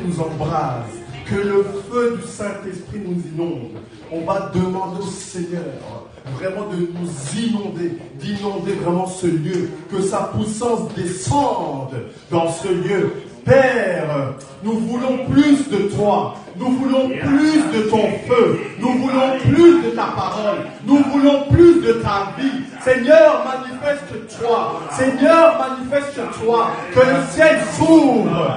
nous embrase, que le feu du Saint-Esprit nous inonde. On va demander au Seigneur vraiment de nous inonder, d'inonder vraiment ce lieu, que sa puissance descende dans ce lieu. Père, nous voulons plus de toi, nous voulons plus de ton feu, nous voulons plus de ta parole, nous voulons plus de ta vie. Seigneur, manifeste-toi, Seigneur, manifeste-toi, que le ciel s'ouvre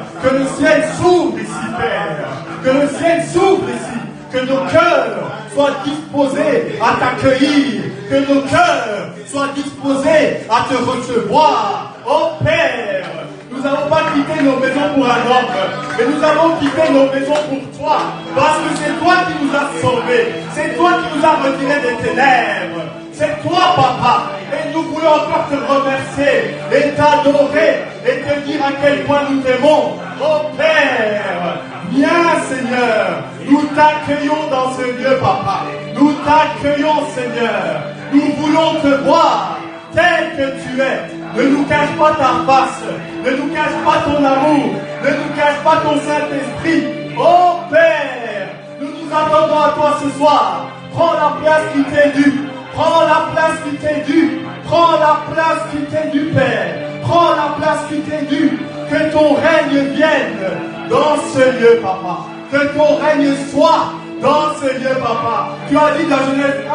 ici, Père, que le ciel s'ouvre ici, que nos cœurs soient disposés à t'accueillir, que nos cœurs soient disposés à te recevoir. Oh Père, nous n'avons pas quitté nos maisons pour un homme, mais nous avons quitté nos maisons pour toi, parce que c'est toi qui nous as sauvés, c'est toi qui nous as retirés des ténèbres, c'est toi, Papa, et nous voulons encore te remercier, et t'adorer, et te dire à quel point nous t'aimons. Oh Père, viens Seigneur, nous t'accueillons dans ce lieu, Papa, nous t'accueillons Seigneur, nous voulons te voir tel que tu es. Ne nous cache pas ta face, ne nous cache pas ton amour, ne nous cache pas ton Saint-Esprit. Oh Père, nous nous attendons à toi ce soir. Prends la place qui t'est due, prends la place qui t'est due, prends la place qui t'est due, Père. Prends la place qui t'est due. Que ton règne vienne dans ce lieu, Papa. Que ton règne soit dans ce lieu, Papa. Tu as dit dans Genèse 1,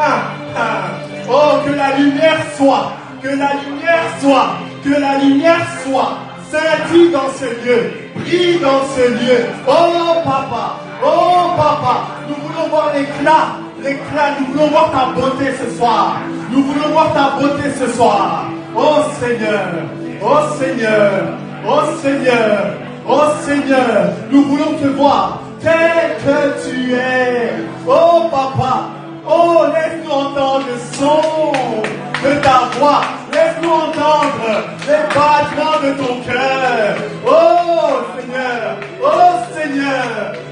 oh, que la lumière soit. Que la lumière soit, que la lumière soit, scintille dans ce lieu, brille dans ce lieu. Oh Papa, nous voulons voir l'éclat, nous voulons voir ta beauté ce soir. Nous voulons voir ta beauté ce soir. Oh Seigneur, oh Seigneur, oh Seigneur, oh Seigneur, nous voulons te voir tel que tu es. Oh Papa, oh laisse-nous entendre le son de ta voix, laisse-nous entendre les battements de ton cœur. Oh Seigneur,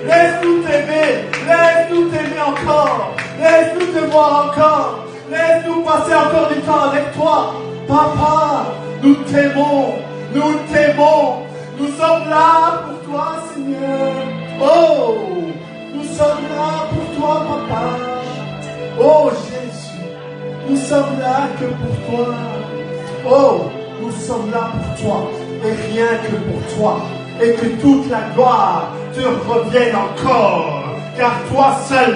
laisse-nous t'aimer encore, laisse-nous te voir encore, laisse-nous passer encore du temps avec toi. Papa, nous t'aimons, nous sommes là pour toi Seigneur. Oh, nous sommes là pour toi Papa. Oh Jésus, nous sommes là que pour toi. Oh, nous sommes là pour toi et rien que pour toi. Et que toute la gloire te revienne encore. Car toi seul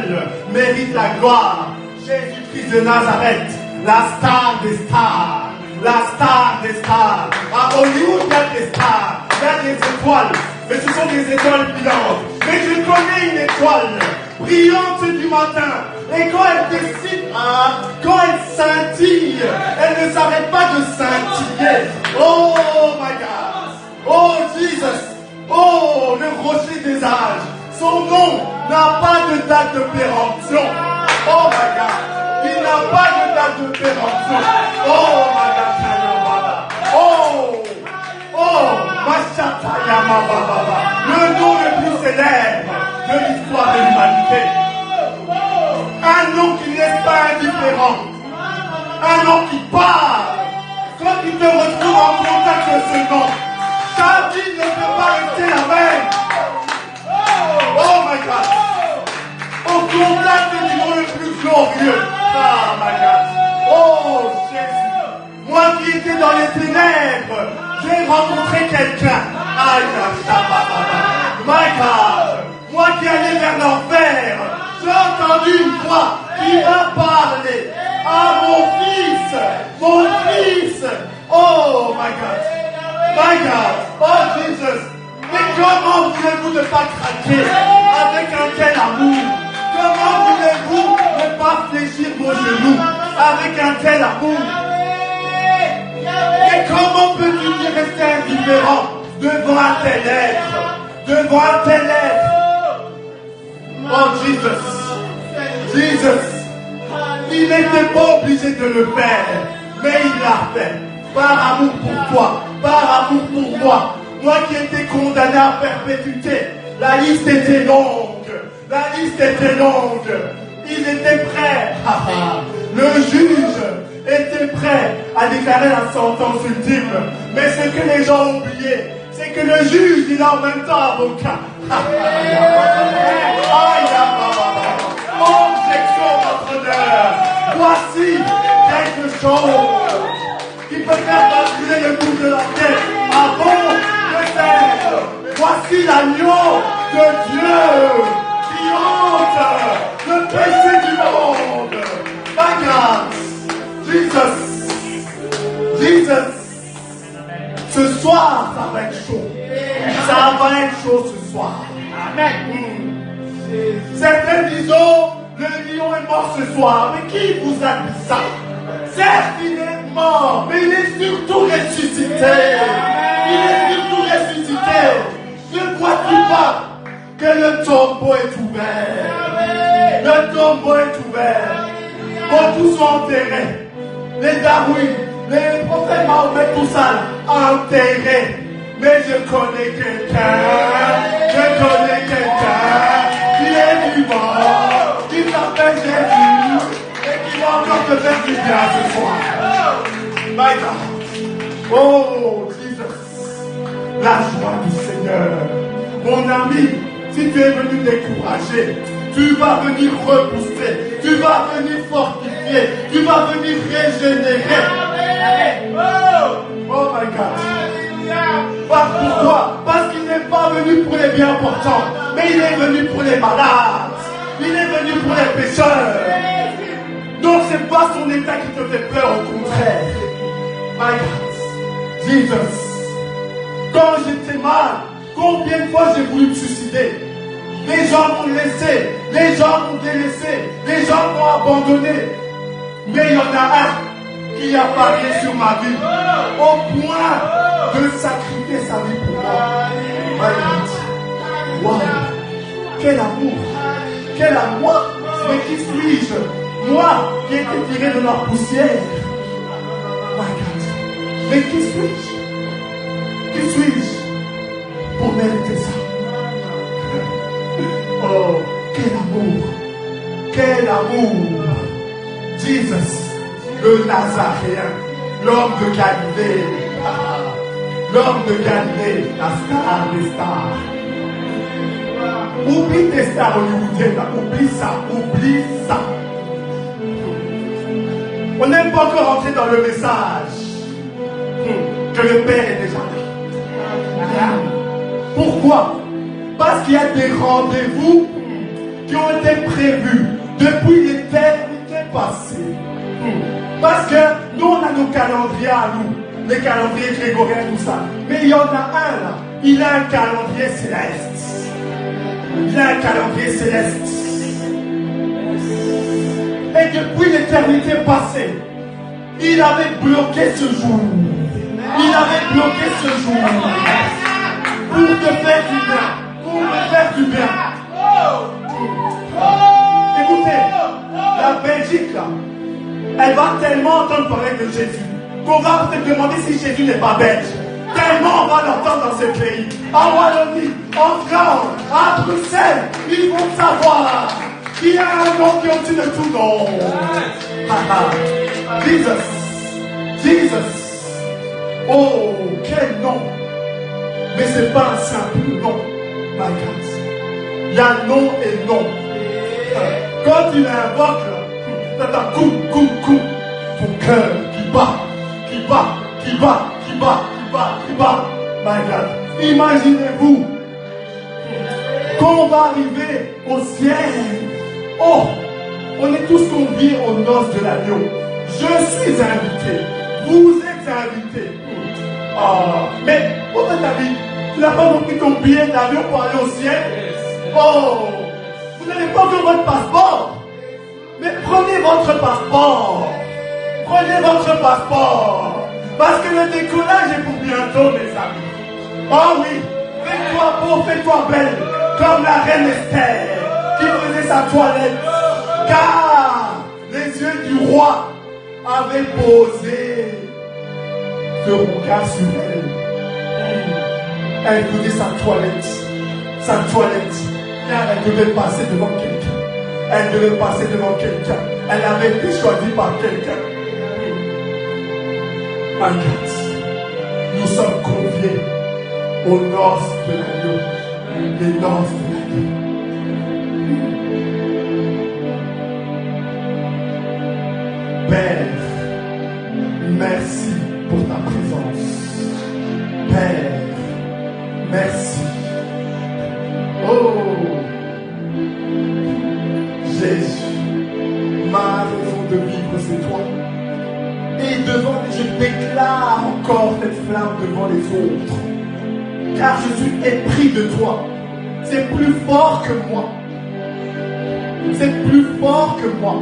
mérites la gloire. Jésus-Christ de Nazareth, la star des stars. La star des stars. À Hollywood, il y a des stars. Il y a des étoiles. Mais ce sont des étoiles brillantes. Mais je connais une étoile brillante du matin. Et quand elle décide, quand elle scintille, elle ne s'arrête pas de scintiller. Oh my God. Oh Jesus. Oh le rocher des âges. Son nom n'a pas de date de péremption. Oh my God. Il n'a pas de date de péremption. Oh my God. Le nom le plus célèbre de l'histoire de l'humanité. Un nom qui ne laisse pas indifférent. Un nom qui parle. Quand tu te retrouves en contact de ce nom, ta vie ne peut pas rester la même. Oh my God. Au contact du nom le plus glorieux. Ah my God. Oh Jésus. Moi qui étais dans les ténèbres, j'ai rencontré quelqu'un. Aïe, my God. Moi qui allais vers l'enfer, j'ai entendu une voix qui m'a parlé. Ah, mon fils. Oh, my God. Oh, Jesus. Mais comment voulez-vous ne pas craquer avec un tel amour? Comment voulez-vous ne pas fléchir vos genoux avec un tel amour? Et comment peux-tu y rester indifférent devant un tel être? Oh Jesus, il n'était pas obligé de le faire, mais il l'a fait, par amour pour toi, par amour pour moi. Moi qui étais condamné à perpétuité, la liste était longue, ils étaient prêts, le juge était prêt à déclarer la sentence ultime, mais ce que les gens ont oublié, c'est que le juge, il est en même temps avocat. Objection, votre honneur. Voici quelque chose qui peut faire basculer le cours de l'enquête avant de faire. Voici l'agneau de Dieu qui ôte le péché du monde. My God, Jesus. Ce soir, ça va être chaud. Ça va être chaud ce soir. Amen. Certains disent, le lion est mort ce soir. Mais qui vous a dit ça? Certes, il est mort, mais il est surtout ressuscité. Il est surtout ressuscité. Ne vois-tu pas que le tombeau est ouvert? Le tombeau est ouvert. Bon, tous sont enterrés. Les Darwin, les prophètes Mahomet, tout ça, enterrés. Mais je connais quelqu'un qui est vivant, qui s'appelle Jésus, et qui va encore te faire du bien ce soir. My God. Oh, Jesus. La joie du Seigneur. Mon ami, si tu es venu décourager, tu vas venir repousser, tu vas venir fortifier, tu vas venir régénérer. Oh my God. Pourquoi? Parce qu'il n'est pas venu pour les bien portants, mais il est venu pour les malades. Il est venu pour les pécheurs. Donc c'est pas son état qui te fait peur, au contraire. My God. Jesus. Quand j'étais mal, combien de fois j'ai voulu me suicider? Les gens m'ont laissé, les gens m'ont délaissé, les gens m'ont abandonné. Mais il y en a un qui a parlé sur ma vie, au point de sacrifier sa vie pour moi. My God. Wow. Quel amour. Quel amour. Mais qui suis-je? Moi qui ai été tiré de la poussière. My God. Mais qui suis-je? Qui suis-je pour mériter ça? Oh, quel amour! Quel amour! Jesus, le Nazaréen, l'homme de Galilée, l'homme de Galilée, la star des stars. Oublie tes stars hollywoodiennes, oublie ça. On n'aime pas encore entrer dans le message que le Père est déjà là. Pourquoi? Parce qu'il y a des rendez-vous qui ont été prévus depuis l'éternité passée. Parce que nous, on a nos calendriers à nous, les calendriers grégoriens, tout ça. Mais il y en a un là, il a un calendrier céleste. Il a un calendrier céleste. Et depuis l'éternité passée, il avait bloqué ce jour. Il avait bloqué ce jour pour te faire du bien. Pour me faire du bien. Écoutez, la Belgique là, elle va tellement entendre parler de Jésus qu'on va te demander si Jésus n'est pas belge. Tellement on va l'entendre dans ce pays. En Wallonie, en France, à Bruxelles, ils vont savoir qu'il y a un nom qui est au-dessus de tout nom. Jesus. Oh, quel nom. Mais ce n'est pas un simple nom. My God. Il y a nom et nom. Quand tu l'invoques, tu as coup. Ton cœur qui bat. My God. Imaginez-vous qu'on va arriver au ciel. Oh, on est tous conviés aux noces de l'agneau. Je suis invité. Vous êtes invités. Mais, pour ta vie, tu n'as pas compris ton billet d'avion pour aller au ciel? Oh, vous n'avez pas que votre passeport. Mais prenez votre passeport. Parce que le décollage est pour bientôt, mes amis. Oh oui, fais-toi beau, fais-toi belle, comme la reine Esther qui faisait sa toilette. Car les yeux du roi avaient posé ce regard sur elle. Elle faisait sa toilette. Car elle devait passer devant quelqu'un. Elle avait été choisie par quelqu'un. My God, nous sommes conviés aux noces de l'agneau. Les noces de l'agneau. Père, merci pour ta présence. Père, merci. Oh, Jésus, ma raison de vivre, c'est toi. Et devant, je déclare encore cette flamme devant les autres. Car je suis épris de toi. C'est plus fort que moi. C'est plus fort que moi.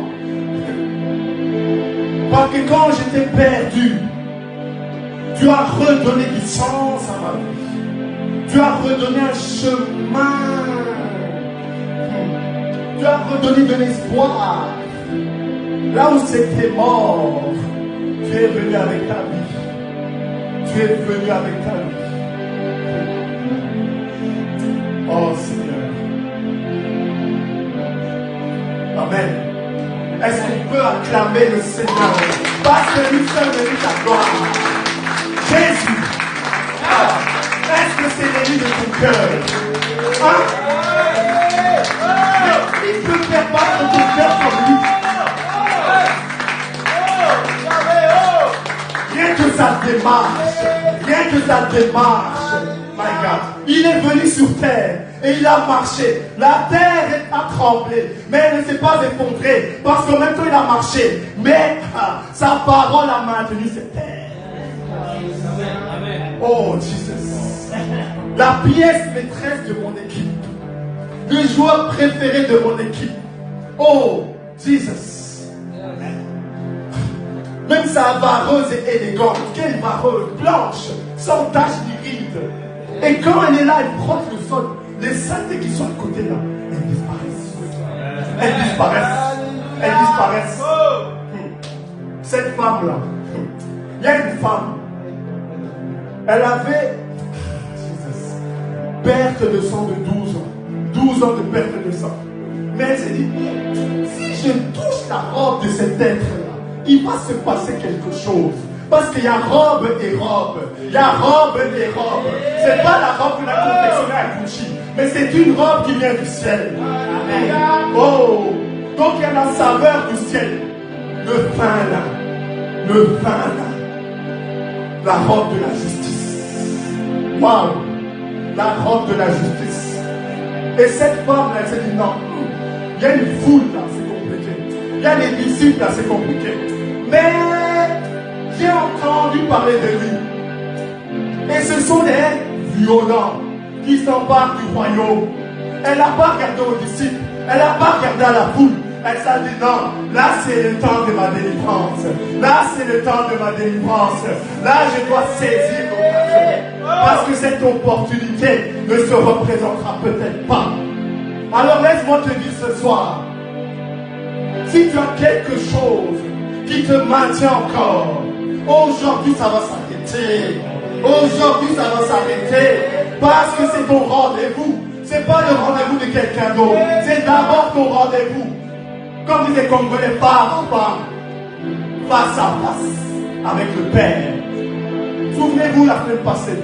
Parce que quand j'étais perdu, tu as redonné du sens à ma vie. Tu as redonné un chemin. Tu as redonné de l'espoir. Là où c'était mort, tu es venu avec ta vie. Tu es venu avec ta vie. Oh Seigneur. Amen. Est-ce qu'on peut acclamer le Seigneur? Parce que lui seul mérite ta gloire. Jésus. Est-ce que c'est l'élu de ton cœur? Hein? Mais il peut faire battre ton cœur comme lui. Rien que sa démarche. Rien que sa démarche. My God. Il est venu sur terre et il a marché. La terre a tremblé, mais elle ne s'est pas effondrée parce qu'en même temps il a marché. Mais sa parole a maintenu cette terre. Oh Jesus. La pièce maîtresse de mon équipe. Le joueur préféré de mon équipe. Oh Jesus. Même sa vareuse est élégante. Quelle vareuse blanche, sans tache ni ride. Et quand elle est là, elle frotte le sol. Les saletés qui sont à côté là, elles disparaissent. Elles disparaissent. Elles disparaissent. Cette femme-là, il y a une femme. Elle avait perte de sang de 12 ans. 12 ans de perte de sang. Mais elle s'est dit, si je touche la robe de cet être-là, il va se passer quelque chose. Parce qu'il y a robe et robe. Il y a robe et robe. C'est pas la robe que la confectionnée à Gucci, mais c'est une robe qui vient du ciel. Amen. Oh, donc il y a la saveur du ciel. Le pain là. Le pain là. La robe de la justice. Waouh. La robe de la justice. Et cette femme là, elle s'est dit non. Il y a une foule là, c'est compliqué. Il y a des disciples là, c'est compliqué. Mais j'ai entendu parler de lui. Et ce sont des violents qui s'emparent du royaume. Elle n'a pas regardé aux disciples. Elle n'a pas regardé à la foule. Elle s'est dit non, là c'est le temps de ma délivrance. Là c'est le temps de ma délivrance. Là je dois saisir l'occasion. Parce que cette opportunité ne se représentera peut-être pas. Alors laisse-moi te dire ce soir. Si tu as quelque chose qui te maintient encore, aujourd'hui ça va s'arrêter. Aujourd'hui ça va s'arrêter. Parce que c'est ton rendez-vous. C'est pas le rendez-vous de quelqu'un d'autre. C'est d'abord ton rendez-vous. Comme disait Congolais, pas face à face avec le Père. Souvenez-vous la semaine passée,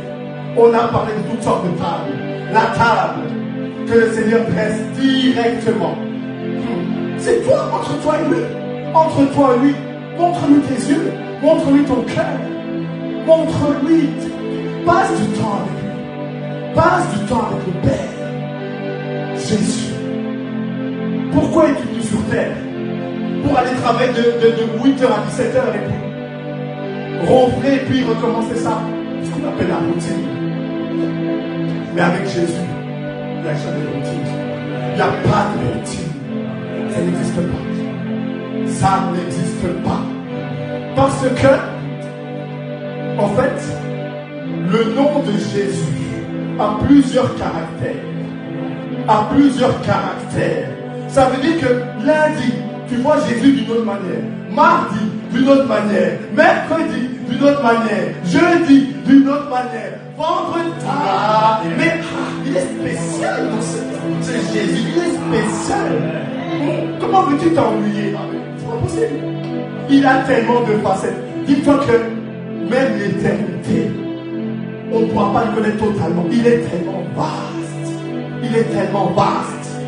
on a parlé de toutes sortes de tables. La table que le Seigneur dresse directement. C'est toi, entre toi et lui. Entre toi et lui. Montre-lui tes yeux. Montre-lui ton cœur. Montre-lui. Passe du temps avec lui. Passe du temps avec le Père. Jésus. Pourquoi es-tu venu sur terre? Pour aller travailler de 8h à 17h et puis rouvrir et puis recommencer ça. Ce qu'on appelle la routine. Mais avec Jésus, il n'y a jamais de routine. Il n'y a pas de routine. Ça n'existe pas. Ça n'existe pas. Parce que, en fait, le nom de Jésus a plusieurs caractères. A plusieurs caractères. Ça veut dire que lundi, tu vois Jésus d'une autre manière. Mardi, d'une autre manière. Mercredi, d'une autre manière. Jeudi, d'une autre manière. Vendredi, mais il est spécial dans ce Jésus. Il est spécial. Comment veux-tu t'ennuyer? C'est pas possible. Il a tellement de facettes. Dis-toi que même l'éternité, On ne pourra pas le connaître totalement. Il est tellement vaste. Il est tellement vaste.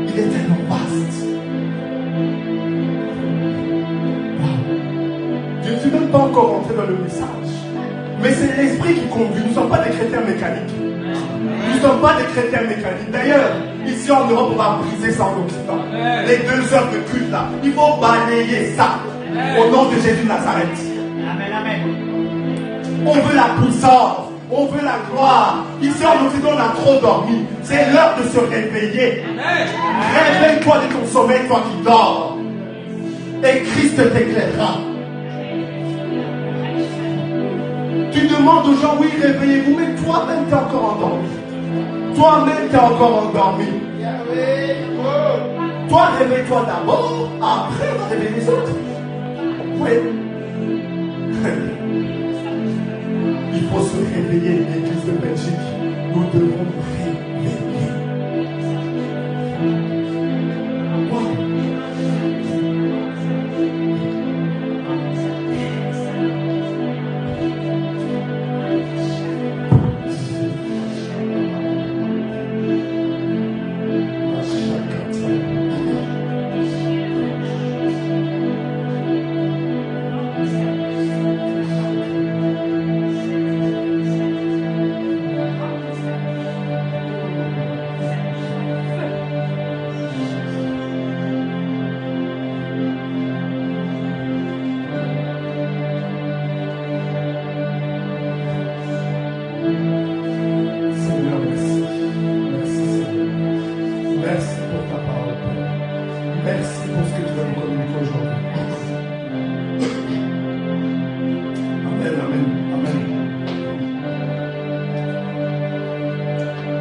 Il est tellement vaste. Wow. Je ne suis même pas encore rentré dans le message. Mais c'est l'esprit qui conduit. Nous ne sommes pas des chrétiens mécaniques. Nous ne sommes pas des chrétiens mécaniques. D'ailleurs, ici en Europe, on va briser ça en Occident. Les 2 heures de culte là, il faut balayer ça. Au nom de Jésus de Nazareth. Amen, amen. On veut la puissance. On veut la gloire. Ici en Occident, on a trop dormi. C'est l'heure de se réveiller. Réveille-toi de ton sommeil, toi qui dors. Et Christ t'éclairera. Tu demandes aux gens, oui, réveillez-vous, mais toi-même, tu es encore endormi. Toi-même, tu es encore endormi. Toi, réveille-toi d'abord, après, on va réveiller les autres. Oui. Il faut se réveiller, l'Église de Belgique. Nous devons réveiller.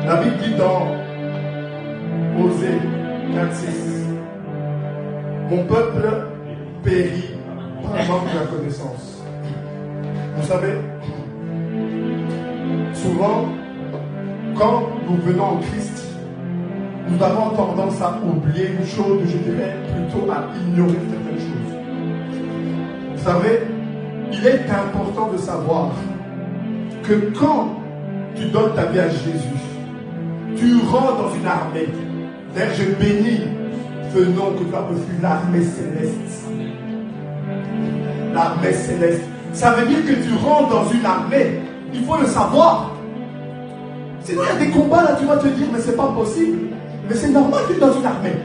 La Bible dit dans Osée 4:6, mon peuple périt par manque de la connaissance. Vous savez, souvent, quand nous venons en Christ, nous avons tendance à oublier une chose, je dirais plutôt à ignorer certaines choses. Vous savez, il est important de savoir que quand tu donnes ta vie à Jésus, tu rentres dans une armée. D'ailleurs, je bénis ce nom que tu as reçu, l'armée céleste. L'armée céleste. Ça veut dire que tu rentres dans une armée. Il faut le savoir. Sinon, il y a des combats là, tu vas te dire, mais c'est pas possible. Mais c'est normal que tu es dans une armée.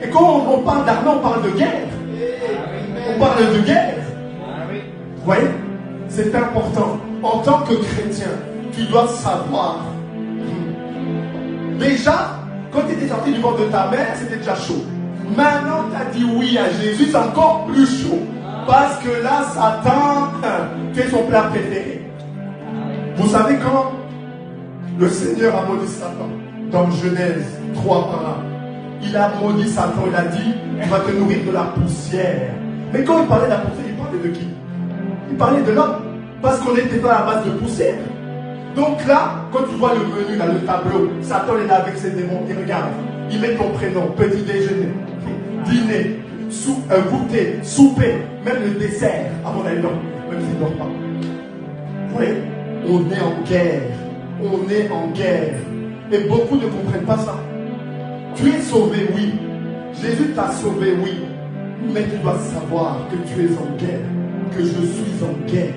Et quand on parle d'armée, on parle de guerre. On parle de guerre. Vous voyez? C'est important. En tant que chrétien, tu dois savoir. Déjà, quand tu étais sorti du ventre de ta mère, c'était déjà chaud. Maintenant, tu as dit oui à Jésus, c'est encore plus chaud. Parce que là, Satan, tu es son plat préféré. Vous savez quand le Seigneur a maudit Satan, dans Genèse 3 par là, il a maudit Satan, il a dit, tu vas te nourrir de la poussière. Mais quand il parlait de la poussière, il parlait de qui? Il parlait de l'homme. Parce qu'on n'était pas à la base de poussière. Donc là, quand tu vois le menu, là, le tableau, Satan est là avec ses démons, il regarde, il met ton prénom, petit déjeuner, dîner, goûter, souper, même le dessert. À mon avis, non, même s'il ne dort pas. Vous voyez, on est en guerre. On est en guerre. Et beaucoup ne comprennent pas ça. Tu es sauvé, oui. Jésus t'a sauvé, oui. Mais tu dois savoir que tu es en guerre. Que je suis en guerre.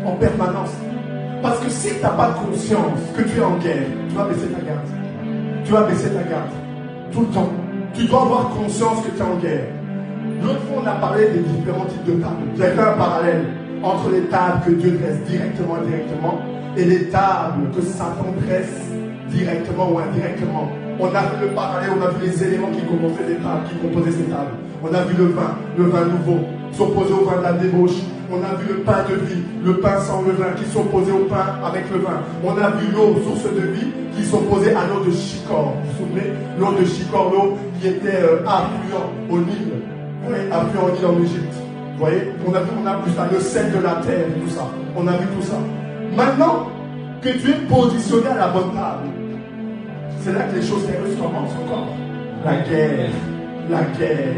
En permanence. Parce que si tu n'as pas conscience que tu es en guerre, tu vas baisser ta garde. Tu vas baisser ta garde. Tout le temps. Tu dois avoir conscience que tu es en guerre. L'autre fois, on a parlé des différents types de tables. J'ai fait un parallèle entre les tables que Dieu dresse directement et indirectement et les tables que Satan dresse directement ou indirectement. On a vu le parallèle, on a vu les éléments qui composaient les tables, ces tables. On a vu le vin nouveau, s'opposer au vin de la débauche. On a vu le pain de vie, le pain sans levain qui s'opposait au pain avec le vin. On a vu l'eau, source de vie, qui s'opposait à l'eau de Shikor. Vous vous souvenez? L'eau de Shikor, l'eau qui était affluent au Nil. Oui, affluent au Nil en Égypte. Vous voyez? On a vu ça, le sel de la terre, tout ça. On a vu tout ça. Maintenant que tu es positionné à la bonne table, c'est là que les choses sérieuses commencent encore. La guerre. La guerre.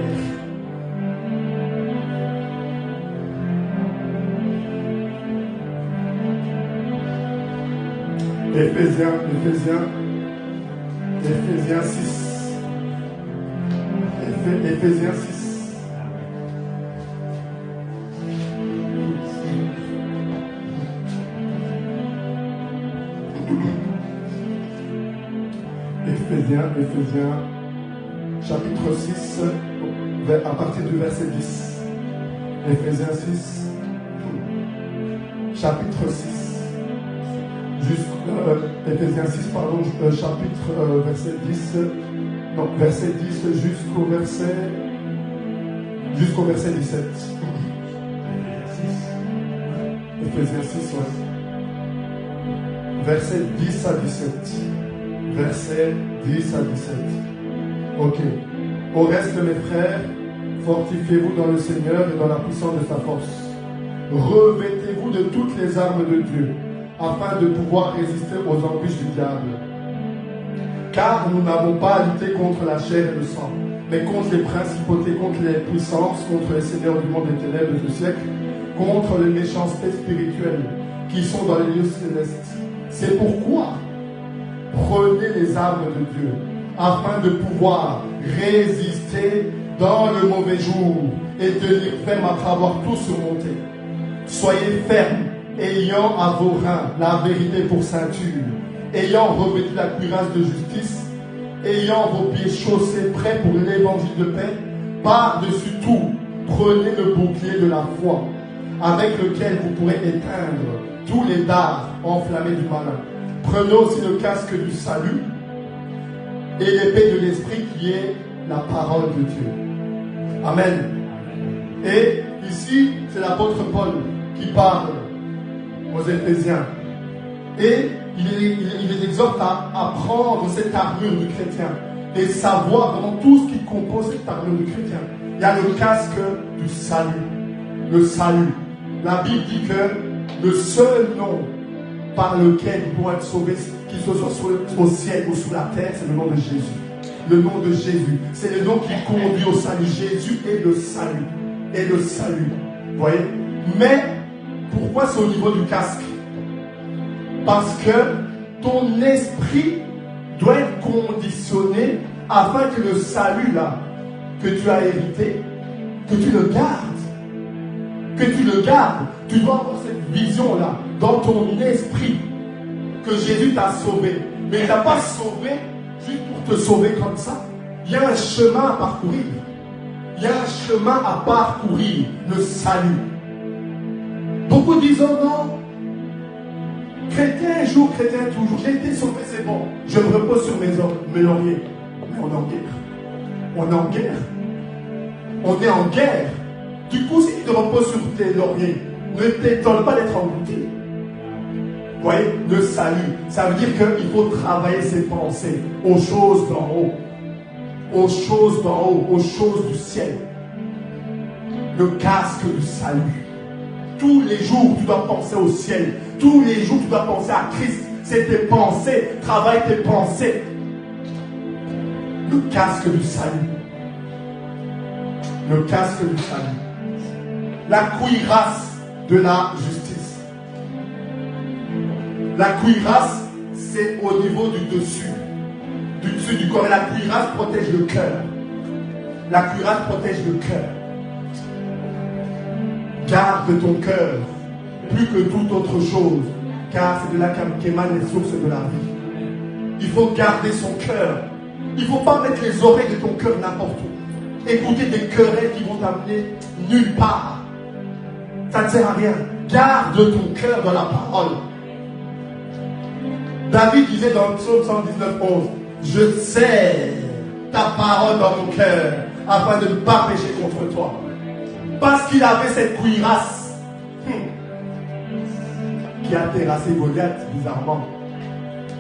Éphésiens 6. Éphésiens 6. Éphésiens, chapitre 6, à partir du verset 10. Éphésiens 6, chapitre 6. Éphésiens 6, pardon, chapitre verset 10. Non, verset 10 jusqu'au verset 17. Éphésiens 6, ouais. Verset 10 à 17. Verset 10 à 17. Ok. Au reste, mes frères, fortifiez-vous dans le Seigneur et dans la puissance de sa force. Revêtez-vous de toutes les armes de Dieu, afin de pouvoir résister aux embûches du diable. Car nous n'avons pas à lutter contre la chair et le sang, mais contre les principautés, contre les puissances, contre les seigneurs du monde des ténèbres de ce siècle, contre les méchancetés spirituelles qui sont dans les lieux célestes. C'est pourquoi prenez les armes de Dieu, afin de pouvoir résister dans le mauvais jour et tenir ferme après avoir tout surmonté. Soyez fermes, ayant à vos reins la vérité pour ceinture, ayant revêtu la cuirasse de justice, ayant vos pieds chaussés prêts pour l'évangile de paix. Par-dessus tout, prenez le bouclier de la foi, avec lequel vous pourrez éteindre tous les dards enflammés du malin. Prenez aussi le casque du salut et l'épée de l'esprit qui est la parole de Dieu. Amen. Et ici, c'est l'apôtre Paul qui parle aux Éphésiens. Et il les exhorte à prendre cette armure du chrétien et savoir vraiment tout ce qui compose cette armure du chrétien. Il y a le casque du salut. Le salut. La Bible dit que le seul nom par lequel ils pourront être sauvés, qu'ils soient au ciel ou sous la terre, c'est le nom de Jésus. Le nom de Jésus. C'est le nom qui conduit au salut. Jésus est le salut. Et le salut. Vous voyez? Mais, pourquoi c'est au niveau du casque? Parce que ton esprit doit être conditionné afin que le salut là, que tu as hérité, que tu le gardes. Que tu le gardes. Tu dois avoir cette vision là dans ton esprit que Jésus t'a sauvé. Mais il ne t'a pas sauvé juste pour te sauver comme ça. Il y a un chemin à parcourir. Il y a un chemin à parcourir, le salut. Beaucoup disent oh non, chrétien un jour, chrétien toujours. J'ai été sauvé, c'est bon. Je me repose sur mes lauriers. Mais on est en guerre. On est en guerre. On est en guerre. Du coup, si tu te reposes sur tes lauriers, ne t'étonne pas d'être englouti. Vous voyez, le salut, ça veut dire qu'il faut travailler ses pensées aux choses d'en haut. Aux choses d'en haut, aux choses du ciel. Le casque du salut. Tous les jours, tu dois penser au ciel. Tous les jours, tu dois penser à Christ. C'est tes pensées. Travaille tes pensées. Le casque du salut. Le casque du salut. La cuirasse de la justice. La cuirasse, c'est au niveau du dessus. Du dessus du corps. Et la cuirasse protège le cœur. La cuirasse protège le cœur. Garde ton cœur plus que toute autre chose, car c'est de là qu'émanent les sources de la vie. Il faut garder son cœur. Il ne faut pas mettre les oreilles de ton cœur n'importe où. Écouter des querelles qui vont t'amener nulle part. Ça ne sert à rien. Garde ton cœur dans la parole. David disait dans le psaume 119:11, je sais ta parole dans mon cœur, afin de ne pas pécher contre toi. Parce qu'il avait cette cuirasse qui a terrassé Goliath, bizarrement.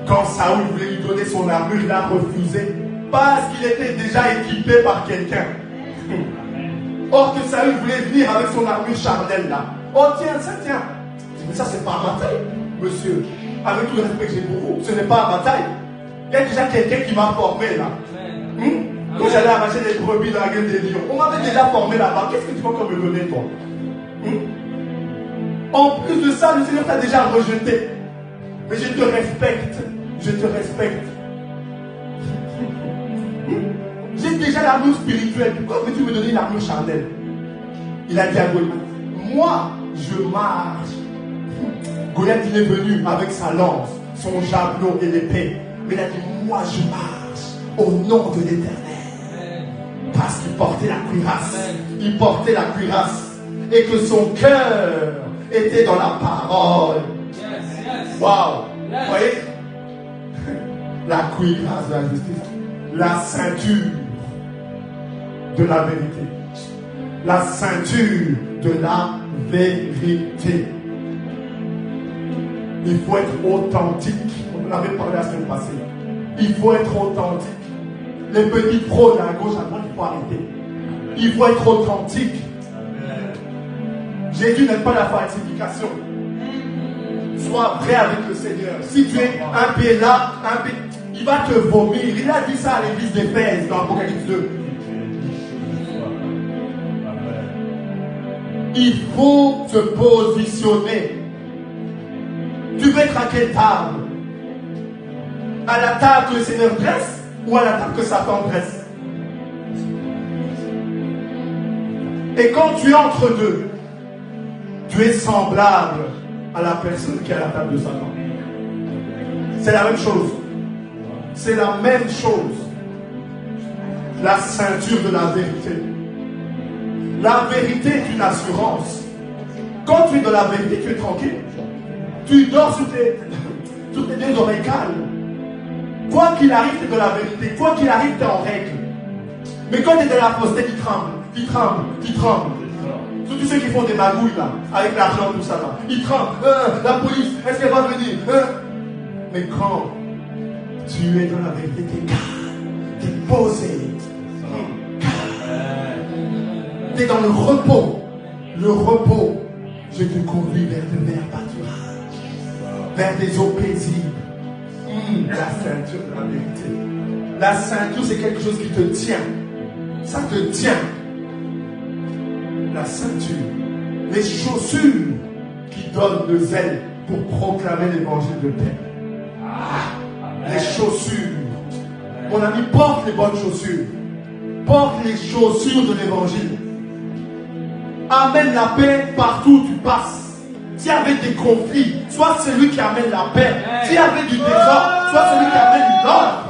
Quand Saoul voulait lui donner son armure, il a refusé. Parce qu'il était déjà équipé par quelqu'un. Or que Saül voulait venir avec son armure charnelle là. Oh tiens, ça tient. Mais ça c'est pas ma bataille, monsieur. Avec tout le respect que j'ai pour vous, ce n'est pas ma bataille. Il y a déjà quelqu'un qui m'a formé là. Quand j'allais arracher des brebis dans la gueule des lions, on m'avait déjà formé là-bas. Qu'est-ce que tu vas encore me donner toi? En plus de ça, le Seigneur t'a déjà rejeté. Mais je te respecte. Je te respecte. J'ai déjà l'armure spirituelle. Pourquoi veux-tu me donner l'armure charnelle? Il a dit à Goliath, moi, je marche. Goliath, il est venu avec sa lance, son javelot et l'épée. Mais il a dit, moi, je marche au nom de l'Éternel. Parce qu'il portait la cuirasse. Il portait la cuirasse. Et que son cœur était dans la parole. Waouh! Vous voyez? La cuirasse de la justice. La ceinture de la vérité. La ceinture de la vérité. Il faut être authentique. On en avait parlé la semaine passée. Il faut être authentique. Les petits fraudes à gauche, à droite, il faut arrêter. Il faut être authentique. Jésus n'aime pas la falsification. Sois vrai avec le Seigneur. Si tu es un pied là, un pied, il va te vomir. Il a dit ça à l'église d'Éphèse dans Apocalypse 2. Il faut se positionner. Tu veux être à quelle table? À la table que le Seigneur dresse ou à la table que Satan dresse? Et quand tu es entre deux, tu es semblable à la personne qui est à la table de Satan. C'est la même chose. C'est la même chose. La ceinture de la vérité. La vérité est une assurance. Quand tu es dans la vérité, tu es tranquille. Tu dors sous tes deux oreilles calmes. Quoi qu'il arrive, tu es dans la vérité. Quoi qu'il arrive, tu es en règle. Mais quand tu es dans la fausseté, tu trembles. Tu trembles. Tu trembles. Surtout ceux qui font des magouilles là, avec l'argent, tout ça là. Ils tremblent. La police, est-ce qu'elle va venir? Mais quand tu es dans la vérité, tu es calme. Tu es posé. Tu es dans le repos. Le repos. Je te conduis vers de mers pâturages. Vers des eaux paisibles. La ceinture de la vérité. La ceinture, c'est quelque chose qui te tient. Ça te tient. La ceinture. Les chaussures qui donnent le zèle pour proclamer l'évangile de paix. Les chaussures. Mon ami, porte les bonnes chaussures. Porte les chaussures de l'évangile. Amène la paix partout où tu passes. S'il y avait des conflits, sois celui qui amène la paix. S'il y avait du désordre, sois celui qui amène l'ordre.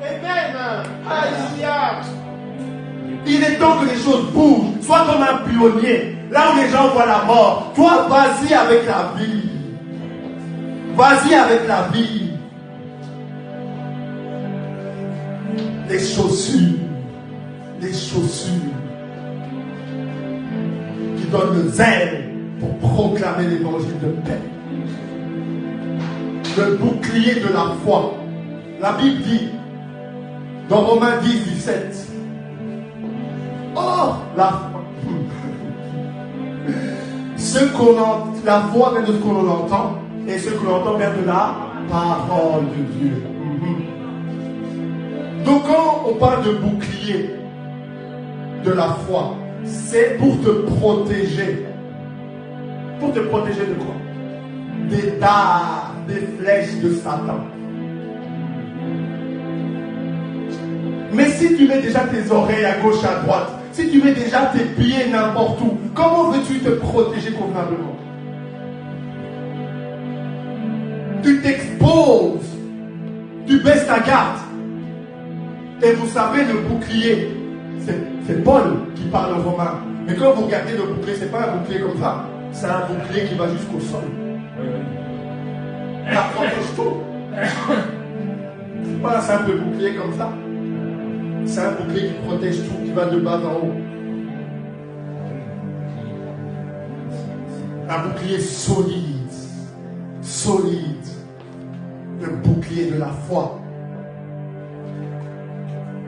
Amen. Alléluia. Il est temps que les choses bougent. Sois comme un pionnier. Là où les gens voient la mort, toi, vas-y avec la vie. Vas-y avec la vie. Les chaussures. Les chaussures qui donnent le zèle pour proclamer l'évangile de paix. Le bouclier de la foi. La Bible dit dans Romains 10, 17. Oh, la foi. La foi vient de ce qu'on entend, et ce que l'on entend vient de la parole de Dieu. Donc quand on parle de bouclier de la foi, c'est pour te protéger. Pour te protéger de quoi? Des dards, des flèches de Satan. Mais si tu mets déjà tes oreilles à gauche, à droite, si tu mets déjà tes pieds n'importe où, comment veux-tu te protéger convenablement? Tu t'exposes, tu baisses ta garde. Et vous savez, le bouclier, c'est Paul qui parle aux Romains. Mais quand vous regardez le bouclier, c'est pas un bouclier comme ça. C'est un bouclier qui va jusqu'au sol. Ça protège tout. C'est pas un simple bouclier comme ça. C'est un bouclier qui protège tout, qui va de bas en haut. Un bouclier solide. Solide. Le bouclier de la foi.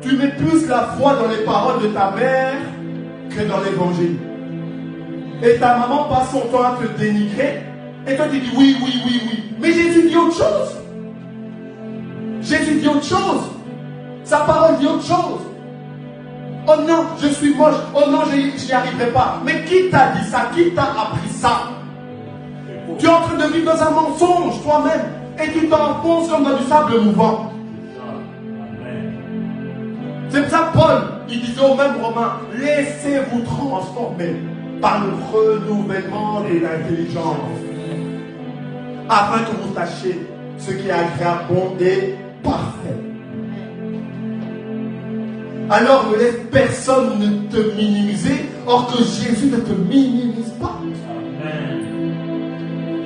Tu mets plus la foi dans les paroles de ta mère que dans l'évangile. Et ta maman passe son temps à te dénigrer. Et toi tu dis oui. Mais Jésus dit autre chose. Jésus dit autre chose. Sa parole dit autre chose. Oh non, je suis moche. Oh non, je n'y arriverai pas. Mais qui t'a dit ça? Qui t'a appris ça? Tu es en train de vivre dans un mensonge toi-même et tu t'enfonces comme dans du sable mouvant. C'est pour ça que Paul, il disait aux mêmes Romains, laissez-vous transformer par le renouvellement de l'intelligence, afin que vous sachiez ce qui est agréable, bon et parfait. Alors ne laisse personne ne te minimiser, or que Jésus ne te minimise pas.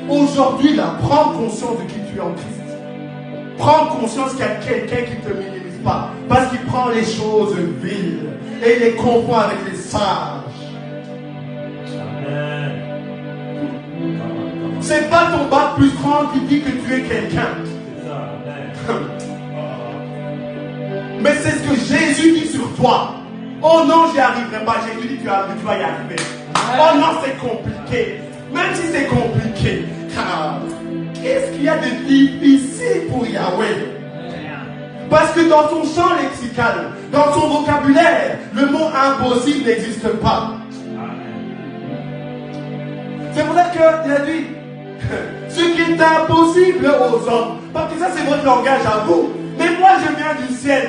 Aujourd'hui, là, prends conscience de qui tu es en Christ. Prends conscience qu'il y a quelqu'un qui ne te minimise pas, parce qu'il prend les choses viles et les confond avec les sages. C'est pas ton bac plus 30 qui dit que tu es quelqu'un. Mais c'est ce que Jésus dit sur toi. Oh non, j'y arriverai pas. Jésus dit tu vas y arriver. Oh non, c'est compliqué. Même si c'est compliqué, qu'est-ce qu'il y a de difficile pour Yahweh? Parce que dans son champ lexical, dans son vocabulaire, le mot impossible n'existe pas. C'est pour ça qu'il a dit ce qui est impossible aux hommes. Parce que ça, c'est votre langage à vous. Mais moi, je viens du ciel.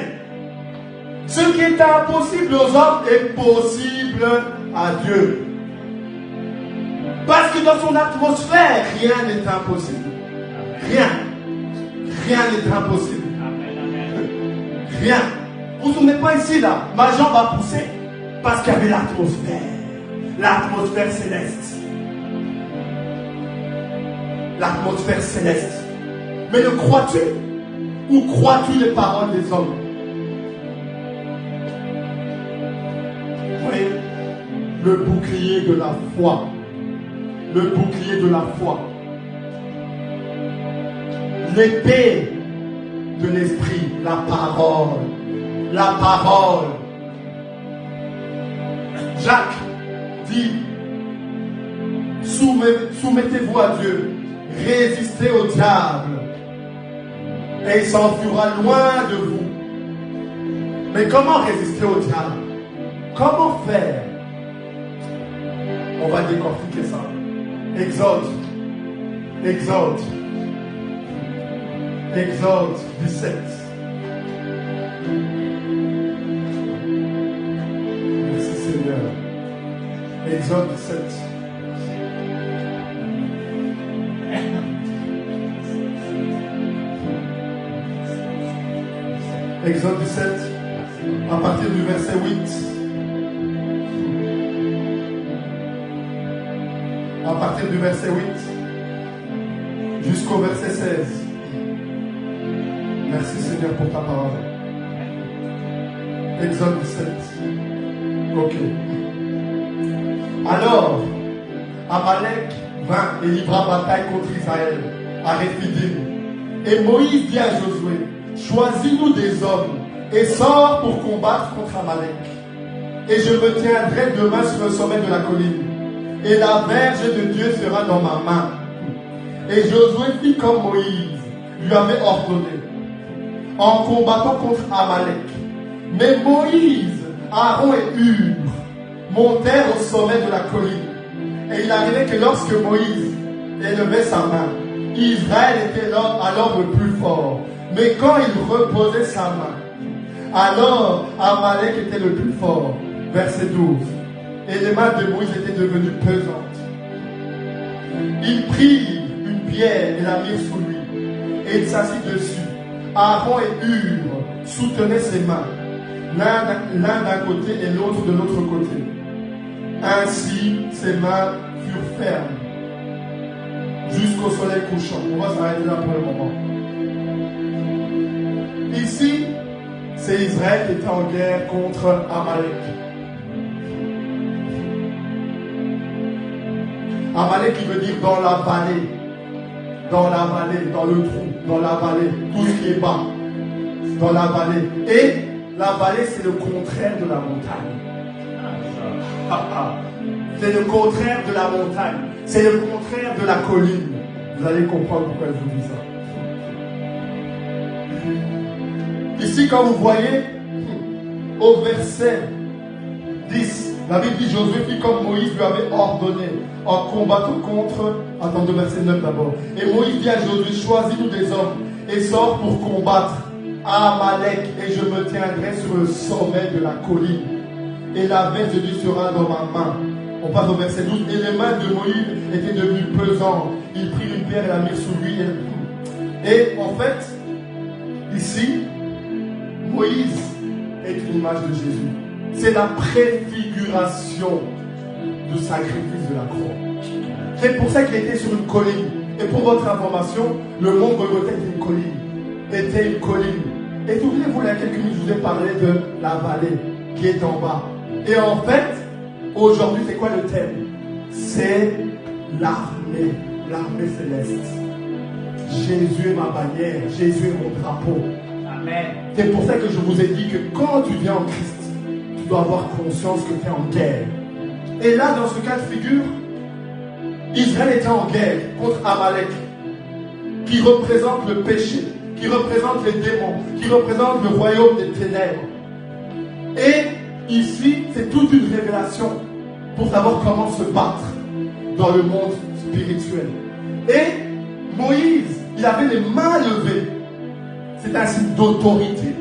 Ce qui est impossible aux hommes est possible à Dieu. Parce que dans son atmosphère, rien n'est impossible. Rien. Rien n'est impossible. Rien. Vous ne vous souvenez pas ici, là, ma jambe a poussé parce qu'il y avait l'atmosphère. L'atmosphère céleste. L'atmosphère céleste. Mais le crois-tu? Ou crois-tu les paroles des hommes? Vous voyez, le bouclier de la foi. Le bouclier de la foi. L'épée de l'esprit, la parole. La parole. Jacques dit, soumettez-vous à Dieu, résistez au diable, et il s'enfuira loin de vous. Mais comment résister au diable? Comment faire? On va décortiquer ça. Exode 17. Merci Seigneur. Exode 17. Exode 17, à partir du verset 8. À partir du verset 8 jusqu'au verset 16. Merci Seigneur pour ta parole. Exode 17. Ok. Alors, Amalek vint et livra bataille contre Israël à Réphidim. Et Moïse dit à Josué, choisis-nous des hommes et sors pour combattre contre Amalek. Et je me tiendrai demain sur le sommet de la colline. Et la verge de Dieu sera dans ma main. Et Josué fit comme Moïse lui avait ordonné, en combattant contre Amalek. Mais Moïse, Aaron et Hur montèrent au sommet de la colline. Et il arrivait que lorsque Moïse élevait sa main, Israël était alors le plus fort. Mais quand il reposait sa main, alors Amalek était le plus fort. Verset 12. Et les mains de Moïse étaient devenues pesantes. Il prit une pierre et la mit sous lui. Et il s'assit dessus. Aaron et Hur soutenaient ses mains, l'un d'un côté et l'autre de l'autre côté. Ainsi, ses mains furent fermes jusqu'au soleil couchant. On va s'arrêter là pour le moment. Ici, c'est Israël qui était en guerre contre Amalek. Amalek qui veut dire dans la vallée. Dans la vallée, dans le trou, dans la vallée, tout ce qui est bas. Dans la vallée. Et la vallée, c'est le contraire de la montagne. C'est le contraire de la montagne. C'est le contraire de la colline. Vous allez comprendre pourquoi je vous dis ça. Ici, quand vous voyez, au verset 10, La Bible dit Josué fit comme Moïse lui avait ordonné en combattant contre. Attendez, verset 9 d'abord. Et Moïse dit à Josué, choisis-nous des hommes et sors pour combattre Amalek, et je me tiendrai sur le sommet de la colline. Et la verge de Dieu sera dans ma main. On passe au verset 12. Et les mains de Moïse étaient devenues pesantes. Il prit une pierre et la mit sous lui. Et en fait, ici, Moïse est une image de Jésus. C'est la préfiguration du sacrifice de la croix. C'est pour ça qu'il était sur une colline. Et pour votre information, le mont Golgotha était une colline. Était une colline. Et souvenez-vous, il y a quelques minutes, je vous ai parlé de la vallée qui est en bas. Et en fait, aujourd'hui, c'est quoi le thème? C'est l'armée céleste. Jésus est ma bannière, Jésus est mon drapeau. Amen. C'est pour ça que je vous ai dit que quand tu viens en Christ, tu dois avoir conscience que tu es en guerre. Et là, dans ce cas de figure, Israël était en guerre contre Amalek, qui représente le péché, qui représente les démons, qui représente le royaume des ténèbres. Et ici, c'est toute une révélation pour savoir comment se battre dans le monde spirituel. Et Moïse, il avait les mains levées. C'est un signe d'autorité.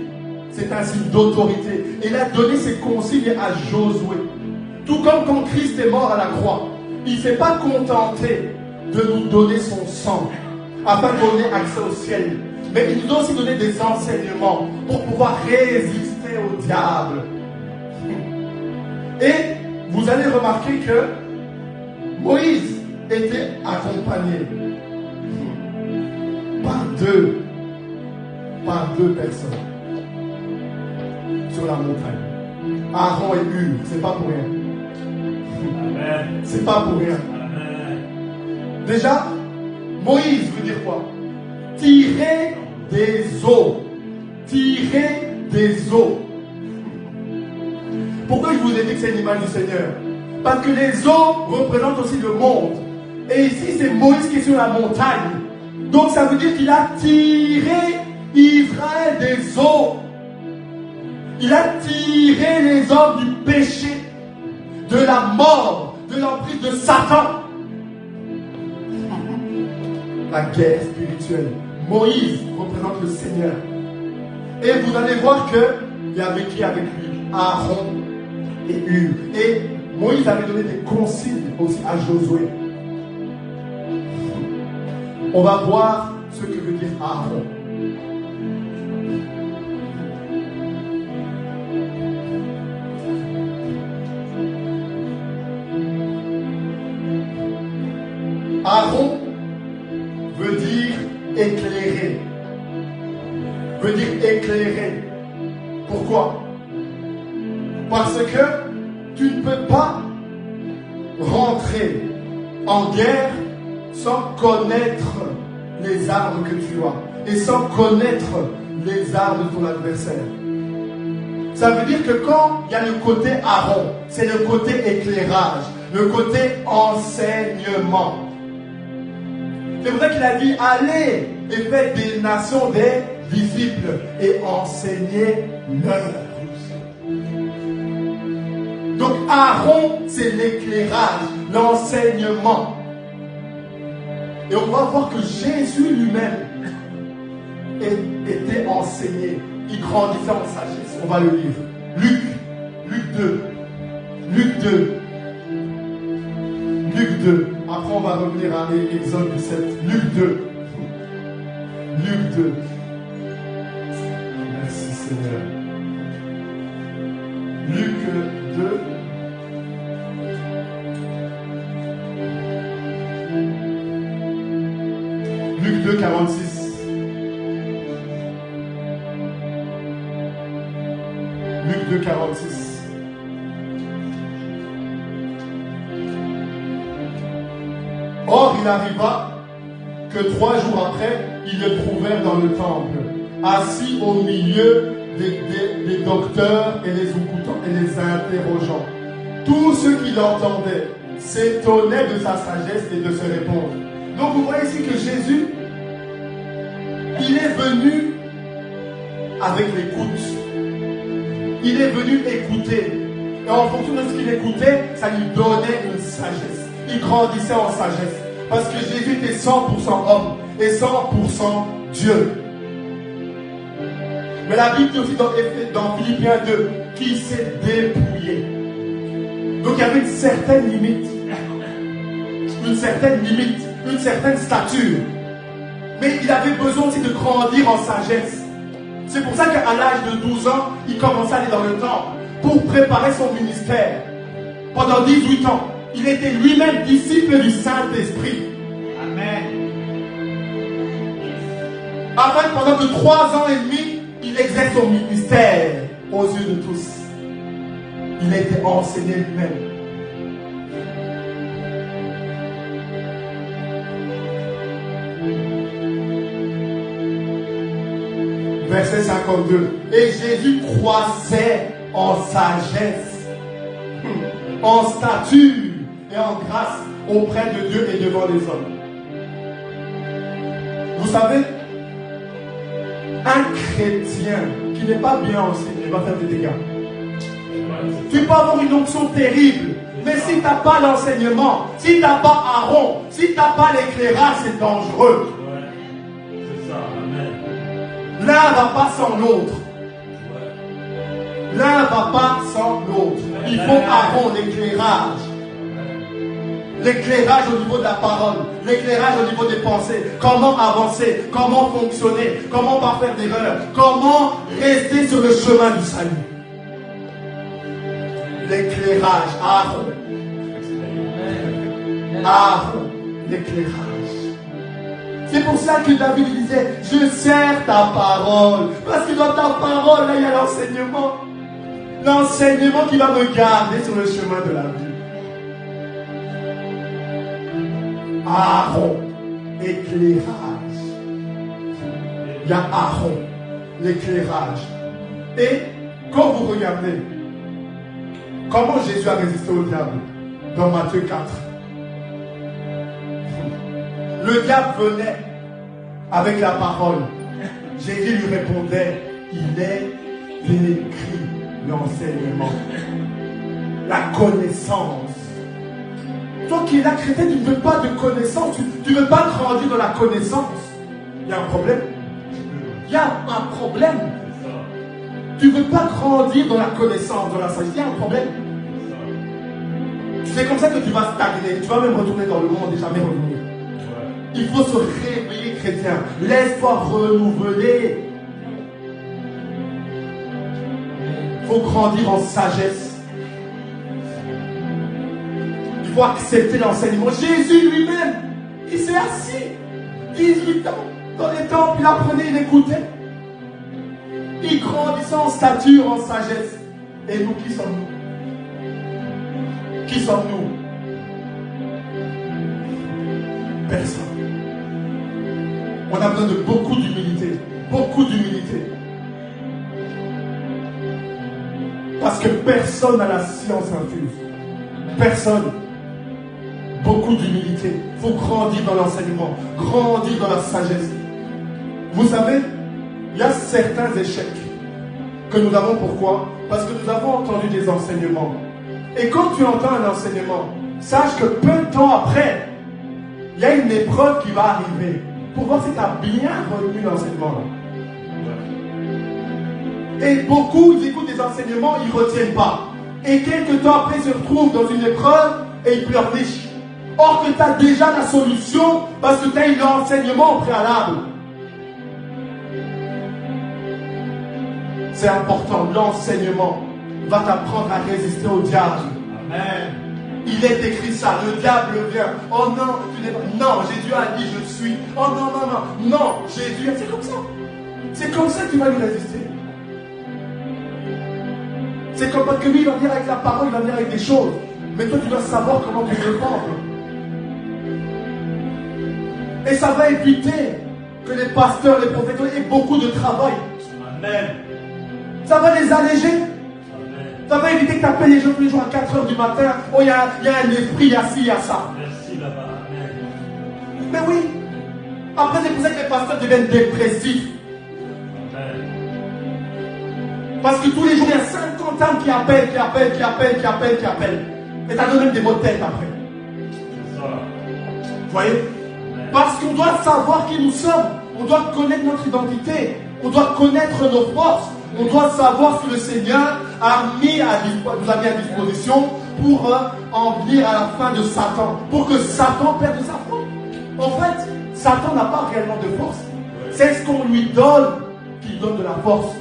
C'est un signe d'autorité. Et il a donné ses consignes à Josué. Tout comme quand Christ est mort à la croix, il ne s'est pas contenté de nous donner son sang afin qu'on ait accès au ciel. Mais il nous a aussi donné des enseignements pour pouvoir résister au diable. Et vous allez remarquer que Moïse était accompagné par deux personnes sur la montagne. Aaron et Hur, c'est pas pour rien. Amen. C'est pas pour rien. Amen. Déjà, Moïse veut dire quoi? Tirer des eaux. Tirer des eaux. Pourquoi je vous ai dit que c'est une image du Seigneur? Parce que les eaux représentent aussi le monde. Et ici, c'est Moïse qui est sur la montagne. Donc ça veut dire qu'il a tiré Israël des eaux. Il a tiré les hommes du péché, de la mort, de l'emprise de Satan. La guerre spirituelle. Moïse représente le Seigneur. Et vous allez voir qu'il y avait qui avec lui? Aaron et Hur. Et Moïse avait donné des consignes aussi à Josué. On va voir ce que veut dire Aaron. Aaron veut dire éclairer. Veut dire éclairer. Pourquoi? Parce que tu ne peux pas rentrer en guerre sans connaître les armes que tu as et sans connaître les armes de ton adversaire. Ça veut dire que quand il y a le côté Aaron, c'est le côté éclairage, le côté enseignement. C'est pour ça qu'il a dit, allez et faites des nations des disciples et enseignez-leur. Donc Aaron, c'est l'éclairage, l'enseignement. Et on va voir que Jésus lui-même était enseigné. Il grandissait en sagesse. On va le lire. Luc 2. Luc 2. Après, on va revenir à Exode 17. Luc 2. Merci Seigneur. Luc 2. Luc 2, 46. Luc 2, 46. Or, il arriva que 3 jours après, ils le trouvèrent dans le temple, assis au milieu des docteurs et les écoutant et les interrogeant. Tous ceux qui l'entendaient s'étonnaient de sa sagesse et de ses réponses. Donc vous voyez ici que Jésus, il est venu avec l'écoute. Il est venu écouter. Et en fonction de ce qu'il écoutait, ça lui donnait une sagesse. Il grandissait en sagesse. Parce que Jésus était 100% homme et 100% Dieu. Mais la Bible dit aussi dans Philippiens 2 qu'il s'est dépouillé. Donc il y avait une certaine limite. Une certaine limite. Une certaine stature. Mais il avait besoin aussi de grandir en sagesse. C'est pour ça qu'à l'âge de 12 ans, il commençait à aller dans le temple pour préparer son ministère. Pendant 18 ans, il était lui-même disciple du Saint-Esprit. Amen. Afin que pendant 3 ans et demi, il exerce son ministère aux yeux de tous. Il a été enseigné lui-même. Verset 52. Et Jésus croissait en sagesse, en stature et en grâce auprès de Dieu et devant les hommes. Vous savez, un chrétien qui n'est pas bien enseigné va faire des dégâts. Tu peux avoir une onction terrible, mais si tu n'as pas l'enseignement, si tu n'as pas Aaron, si tu n'as pas l'éclairage, c'est dangereux. C'est ça, amen. L'un ne va pas sans l'autre. L'un ne va pas sans l'autre. Il faut Aaron, l'éclairage. L'éclairage au niveau de la parole, l'éclairage au niveau des pensées, comment avancer, comment fonctionner, comment pas faire d'erreur, comment rester sur le chemin du salut. L'éclairage, Aaron. Aaron, l'éclairage. C'est pour ça que David disait, je sers ta parole. Parce que dans ta parole, là, il y a l'enseignement. L'enseignement qui va me garder sur le chemin de la vie. Aaron, éclairage. Il y a Aaron, l'éclairage. Et quand vous regardez comment Jésus a résisté au diable dans Matthieu 4, le diable venait avec la parole. Jésus lui répondait, il est écrit l'enseignement, la connaissance. Toi qui es là, chrétien, tu ne veux pas de connaissance, tu ne veux pas grandir dans la connaissance. Il y a un problème. Il y a un problème. Tu ne veux pas grandir dans la connaissance, dans la sagesse. Il y a un problème. C'est comme ça que tu vas stagner. Tu vas même retourner dans le monde et jamais revenir. Il faut se réveiller, chrétien. Laisse-toi renouveler. Il faut grandir en sagesse. Il faut accepter l'enseignement. Jésus lui-même, il s'est assis 18 ans dans les temples, il apprenait, il écoutait. Il grandissait en stature, en sagesse. Et nous, qui sommes-nous? Qui sommes-nous? Personne. On a besoin de beaucoup d'humilité. Beaucoup d'humilité. Parce que personne n'a la science infuse. Personne. Beaucoup d'humilité. Il faut grandir dans l'enseignement. Grandir dans la sagesse. Vous savez, il y a certains échecs que nous avons. Pourquoi? Parce que nous avons entendu des enseignements. Et quand tu entends un enseignement, sache que peu de temps après, il y a une épreuve qui va arriver pour voir si tu as bien retenu l'enseignement. Et beaucoup, ils écoutent des enseignements, ils ne retiennent pas. Et quelques temps après, ils se retrouvent dans une épreuve et ils pleurnichent. Or que tu as déjà la solution parce que tu as eu l'enseignement au préalable. C'est important, l'enseignement va t'apprendre à résister au diable. Amen. Il est écrit ça, le diable vient. Oh non, tu n'es pas. Non, Jésus a dit je suis. Oh non, non, non, non, Jésus, c'est comme ça. C'est comme ça que tu vas lui résister. C'est comme parce que lui, il va venir avec la parole, il va venir avec des choses. Mais toi, tu dois savoir comment tu répondre. Et ça va éviter que les pasteurs, les prophètes aient beaucoup de travail. Amen. Ça va les alléger. Amen. Ça va éviter que tu appelles les gens tous les jours à 4 h du matin. Oh, il y a un esprit, il y a ci, il y a ça. Merci là-bas. Amen. Mais oui. Après, c'est pour ça que les pasteurs deviennent dépressifs. Amen. Parce que tous les jours, il y a 50 50 âmes qui appellent. Et t'as donné même des mots de tête après. C'est ça. Vous voyez? Parce qu'on doit savoir qui nous sommes. On doit connaître notre identité. On doit connaître nos forces. On doit savoir ce que le Seigneur nous a mis à disposition pour en venir à la fin de Satan. Pour que Satan perde sa force. En fait, Satan n'a pas réellement de force. C'est ce qu'on lui donne qui lui donne de la force.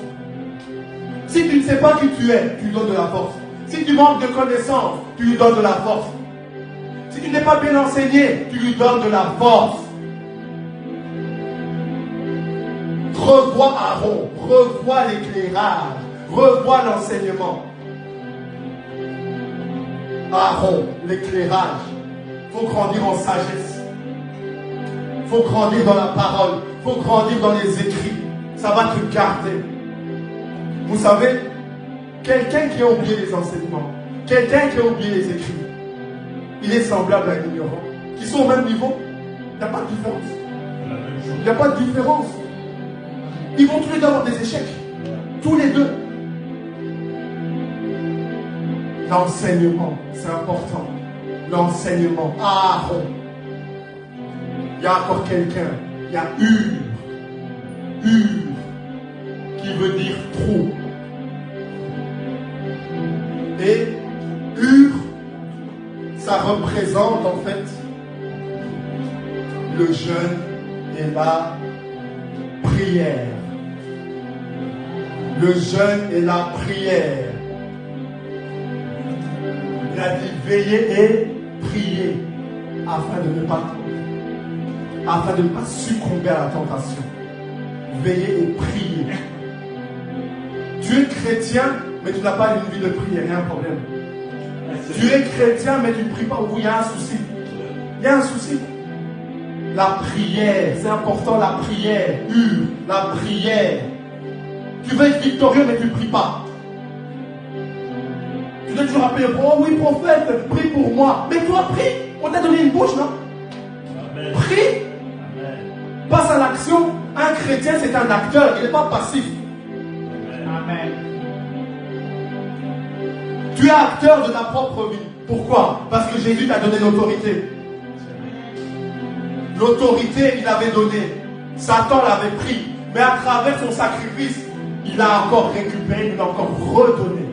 Si tu ne sais pas qui tu es, tu lui donnes de la force. Si tu manques de connaissances, tu lui donnes de la force. Si tu n'es pas bien enseigné, tu lui donnes de la force. Revois Aaron, revois l'éclairage, revois l'enseignement. Aaron, l'éclairage. Il faut grandir en sagesse. Il faut grandir dans la parole. Il faut grandir dans les écrits. Ça va te garder. Vous savez, quelqu'un qui a oublié les enseignements, quelqu'un qui a oublié les écrits, il est semblable à un ignorant. Qui sont au même niveau, il n'y a pas de différence. Il n'y a pas de différence. Ils vont tous les deux avoir des échecs. Tous les deux. L'enseignement, c'est important. L'enseignement. Aaron. Il y a encore quelqu'un. Il y a Hur. Qui veut dire trou. Et Hur, ça représente en fait le jeûne et la prière. Le jeûne et la prière. Il a dit veiller et prier afin de ne pas succomber à la tentation. Veiller et prier. Tu es chrétien, mais tu n'as pas une vie de prière, il y a un problème. Tu es chrétien, mais tu ne pries pas. Oui, il y a un souci. Il y a un souci. La prière, c'est important, la prière. La prière. Tu veux être victorieux, mais tu ne pries pas. Tu dois toujours appeler, oh oui, prophète, prie pour moi. Mais toi, prie. On t'a donné une bouche, non? Amen. Prie. Amen. Passe à l'action. Un chrétien, c'est un acteur, il n'est pas passif. Amen. Tu es acteur de ta propre vie. Pourquoi? Parce que Jésus t'a donné l'autorité. L'autorité, il l'avait donnée. Satan l'avait pris. Mais à travers son sacrifice, il a encore récupéré, il a encore redonné.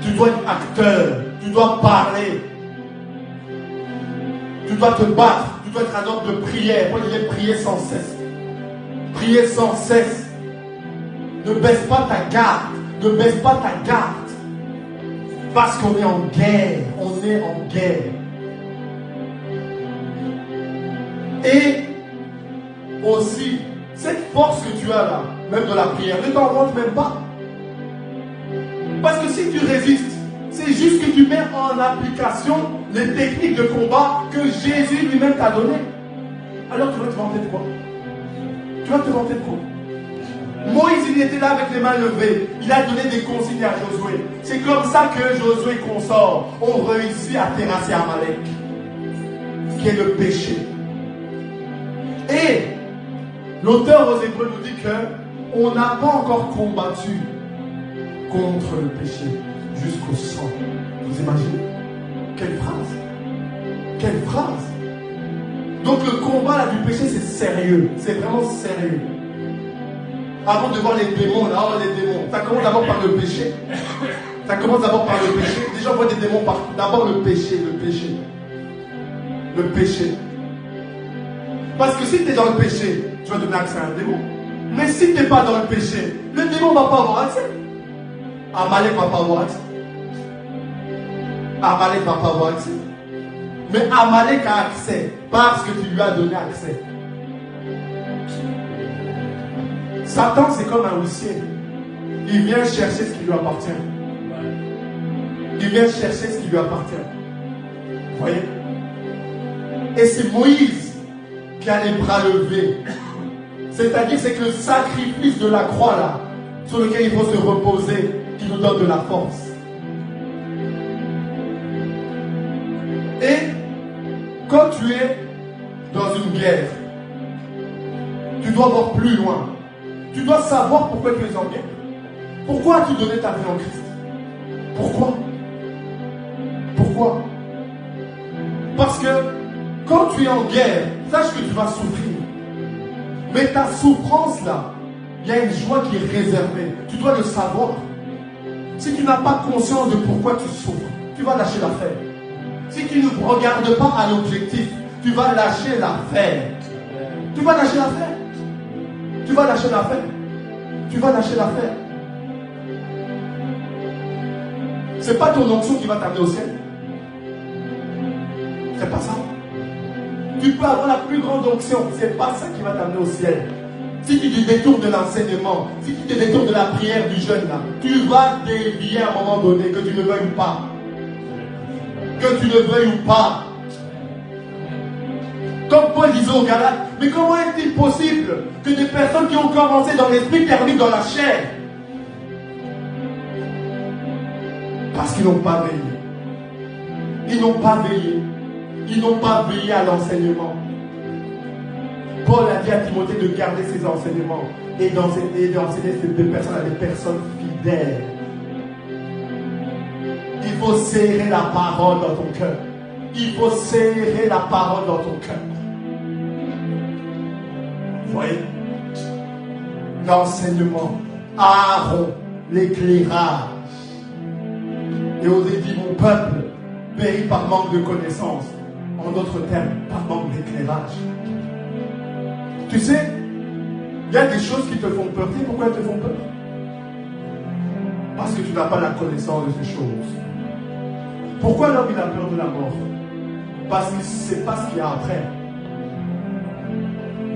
Tu dois être acteur. Tu dois parler. Tu dois te battre. Tu dois être un homme de prière. Moi, je vais prier sans cesse. Prier sans cesse. Ne baisse pas ta garde. Ne baisse pas ta garde. Parce qu'on est en guerre. On est en guerre. Et aussi, cette force que tu as là, même de la prière, ne t'en rends même pas. Parce que si tu résistes, c'est juste que tu mets en application les techniques de combat que Jésus lui-même t'a données. Alors tu vas te vanter de quoi? Tu vas te vanter de quoi? Moïse, il était là avec les mains levées. Il a donné des consignes à Josué. C'est comme ça que Josué consort ont réussi à terrasser Amalek, qui est le péché. Et l'auteur aux Hébreux nous dit qu'on n'a pas encore combattu contre le péché jusqu'au sang. Vous imaginez? Quelle phrase! Quelle phrase! Donc le combat là, du péché, c'est sérieux. C'est vraiment sérieux. Avant de voir les démons, là, oh, les démons. Ça commence d'abord par le péché. Ça commence d'abord par le péché. Déjà, on voit des démons partout. D'abord le péché, le péché. Le péché. Parce que si tu es dans le péché, tu vas donner accès à un démon. Mais si tu n'es pas dans le péché, le démon ne va pas avoir accès. Amalek ne va pas avoir accès. Amalek ne va pas avoir accès. Mais Amalek a accès parce que tu lui as donné accès. Satan, c'est comme un huissier. Il vient chercher ce qui lui appartient. Il vient chercher ce qui lui appartient. Vous voyez? Et c'est Moïse qui a les bras levés. C'est-à-dire, c'est que le sacrifice de la croix, là, sur lequel il faut se reposer, qui nous donne de la force. Et quand tu es dans une guerre, tu dois voir plus loin. Tu dois savoir pourquoi tu es en guerre. Pourquoi as-tu donné ta vie en Christ? Pourquoi? Pourquoi? Parce que quand tu es en guerre, sache que tu vas souffrir. Mais ta souffrance là, il y a une joie qui est réservée. Tu dois le savoir. Si tu n'as pas conscience de pourquoi tu souffres, tu vas lâcher l'affaire. Si tu ne regardes pas à l'objectif, tu vas lâcher l'affaire. Tu vas lâcher l'affaire. Tu vas lâcher l'affaire. Tu vas lâcher l'affaire. C'est pas ton onction qui va t'amener au ciel. C'est pas ça. Tu peux avoir la plus grande onction. C'est pas ça qui va t'amener au ciel. Si tu te détournes de l'enseignement, si tu te détournes de la prière du jeûne là, tu vas dévier à un moment donné, que tu ne veuilles ou pas. Que tu ne veuilles ou pas. Comme Paul disait aux Galates, mais comment est-il possible que des personnes qui ont commencé dans l'esprit terminent dans la chair? Parce qu'ils n'ont pas veillé. Ils n'ont pas veillé. Ils n'ont pas veillé à l'enseignement. Paul a dit à Timothée de garder ses enseignements et d'enseigner ces personnes à des personnes fidèles. Il faut serrer la parole dans ton cœur. Il faut serrer la parole dans ton cœur. Vous voyez? L'enseignement, Aaron, l'éclairage. Et osez dire, mon peuple périt par manque de connaissance. En d'autres termes, par manque d'éclairage. Tu sais, il y a des choses qui te font peur. Tu sais pourquoi elles te font peur? Parce que tu n'as pas la connaissance de ces choses. Pourquoi l'homme il a peur de la mort? Parce qu'il ne sait pas ce qu'il y a après.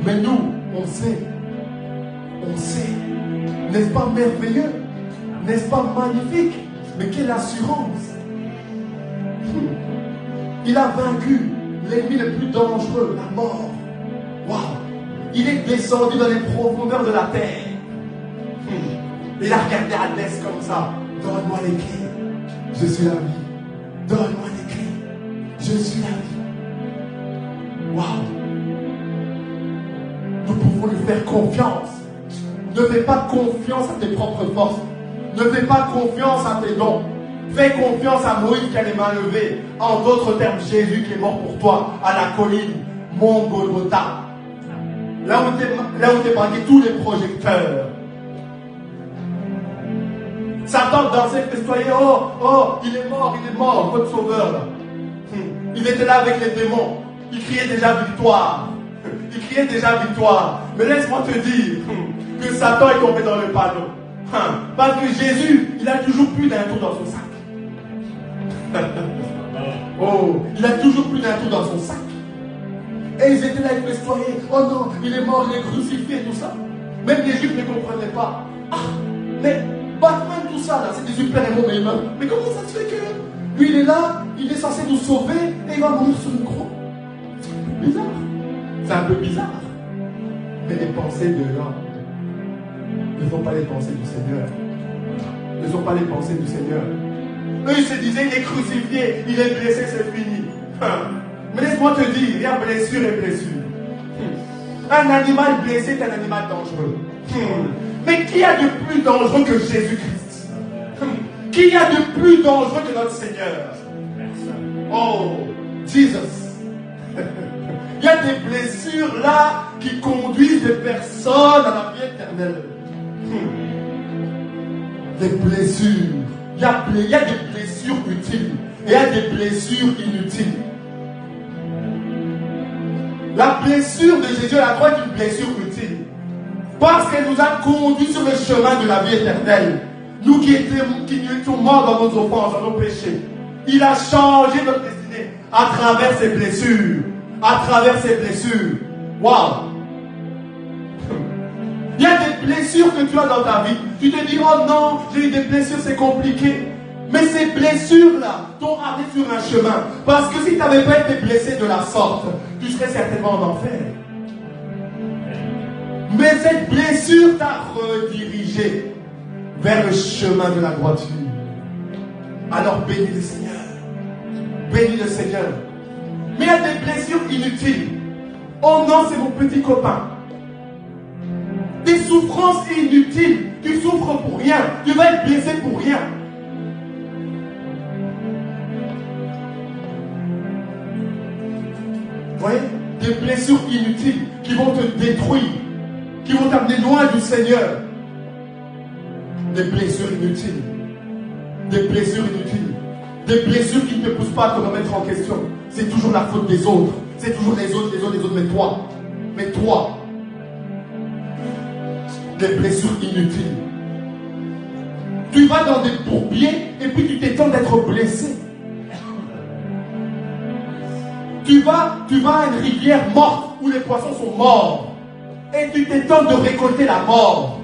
Mais nous, on sait. On sait. N'est-ce pas merveilleux? N'est-ce pas magnifique? Mais quelle assurance! Il a vaincu l'ennemi le plus dangereux, la mort. Waouh! Il est descendu dans les profondeurs de la terre. Il a regardé à l'est comme ça. Donne-moi les clés. Je suis la vie. Donne-moi les clés. Je suis la vie. Waouh! Nous pouvons lui faire confiance. Ne fais pas confiance à tes propres forces. Ne fais pas confiance à tes dons. Fais confiance à Moïse qui a les mains levées. En d'autres termes, Jésus qui est mort pour toi à la colline Mont Golgotha. Là où t'es braqué tous les projecteurs. Satan dansait, festoyait. Oh, il est mort, votre sauveur là. Il était là avec les démons. Il criait déjà victoire. Il criait déjà victoire. Mais laisse-moi te dire que Satan est tombé dans le panneau. Parce que Jésus, il a toujours plus d'un tour dans son sac. Oh, il a toujours plus d'un tour dans son sac. Et ils étaient là, ils festoyaient. Oh non, il est mort, il est crucifié, tout ça. Même les Juifs ne comprenaient pas. Ah, mais Batman, tout ça, là, c'est des super-héros, mais il meurt. Mais comment ça se fait que lui, il est là, il est censé nous sauver, et il va mourir sur une croix? C'est un peu bizarre. C'est un peu bizarre. Mais les pensées de l'homme ne sont pas les pensées du Seigneur. Ne sont pas les pensées du Seigneur. Eux, ils se disaient, il est crucifié, il est blessé, c'est fini. Mais laisse-moi te dire, il y a blessure et blessure. Un animal blessé est un animal dangereux. Mais qui a de plus dangereux que Jésus-Christ? Qui a de plus dangereux que notre Seigneur? Oh, Jesus. Il y a des blessures là qui conduisent des personnes à la vie éternelle. Des blessures. Il y a des blessures utiles et il y a des blessures inutiles. La blessure de Jésus à la croix est une blessure utile. Parce qu'elle nous a conduits sur le chemin de la vie éternelle. Nous qui étions morts dans nos offenses, dans nos péchés. Il a changé notre destinée à travers ses blessures. À travers ses blessures. Waouh! Il y a des blessures que tu as dans ta vie. Tu te dis, oh non, j'ai eu des blessures, c'est compliqué. Mais ces blessures-là t'ont arrêté sur un chemin. Parce que si tu n'avais pas été blessé de la sorte, tu serais certainement en enfer. Mais cette blessure t'a redirigé vers le chemin de la droiture. Alors bénis le Seigneur. Bénis le Seigneur. Mais il y a des blessures inutiles. Oh non, c'est mon petit copain. Des souffrances inutiles. Tu souffres pour rien. Tu vas être blessé pour rien. Vous voyez? Des blessures inutiles qui vont te détruire, qui vont t'amener loin du Seigneur. Des blessures inutiles. Des blessures inutiles. Des blessures qui ne te poussent pas à te remettre en question. C'est toujours la faute des autres. C'est toujours les autres, mais toi. Mais toi. Des blessures inutiles. Tu vas dans des bourbiers et puis tu t'étends d'être blessé. Tu vas à une rivière morte où les poissons sont morts. Et tu t'étends de récolter la mort.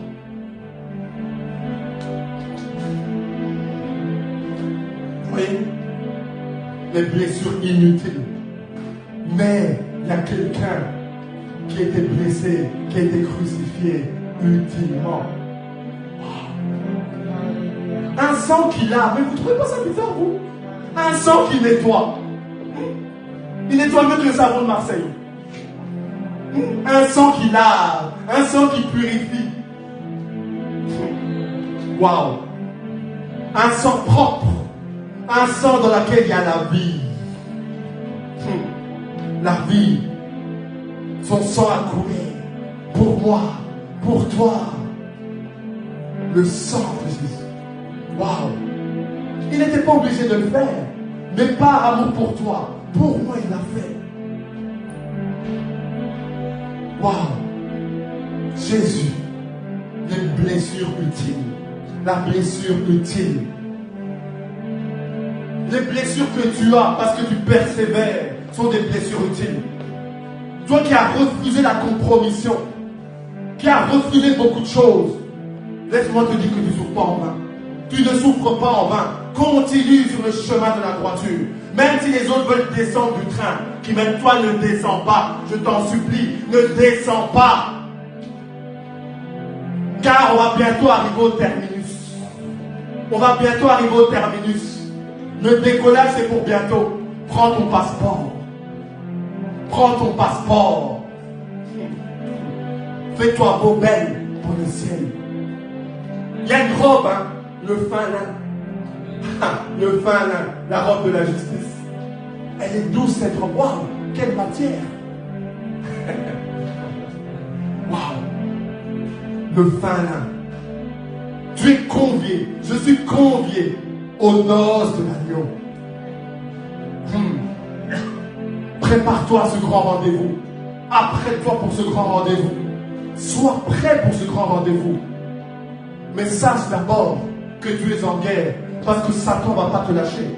Vous voyez? Les blessures inutiles. Mais il y a quelqu'un qui a été blessé, qui a été crucifié utilement. Un sang qui lave. Mais vous ne trouvez pas ça bizarre, vous? Un sang qui nettoie. Il nettoie mieux que le savon de Marseille. Un sang qui lave. Un sang qui purifie. Waouh. Un sang propre. Un sang dans lequel il y a la vie. La vie. Son sang a coulé. Pour moi. Pour toi. Le sang de Jésus. Waouh. Il n'était pas obligé de le faire. Mais par amour pour toi. Pour moi, il l'a fait. Waouh. Jésus. Les blessures utiles. La blessure utile. Les blessures que tu as parce que tu persévères sont des blessures utiles. Toi qui as refusé la compromission, qui as refusé beaucoup de choses, laisse-moi te dire que tu ne souffres pas en vain. Tu ne souffres pas en vain. Continue sur le chemin de la droiture. Même si les autres veulent descendre du train, qui même toi ne descends pas, je t'en supplie, ne descends pas. Car on va bientôt arriver au terminus. On va bientôt arriver au terminus. Le décollage, c'est pour bientôt. Prends ton passeport. Prends ton passeport. Fais-toi beau, belle pour le ciel. Il y a une robe, hein, le fin lin. Le fin lin, la robe de la justice. Elle est douce cette robe. Waouh, quelle matière. Waouh. Le fin lin. Tu es convié. Je suis convié aux noces de l'agneau. Prépare-toi à ce grand rendez-vous. Apprête-toi pour ce grand rendez-vous. Sois prêt pour ce grand rendez-vous. Mais sache d'abord que tu es en guerre. Parce que Satan ne va pas te lâcher.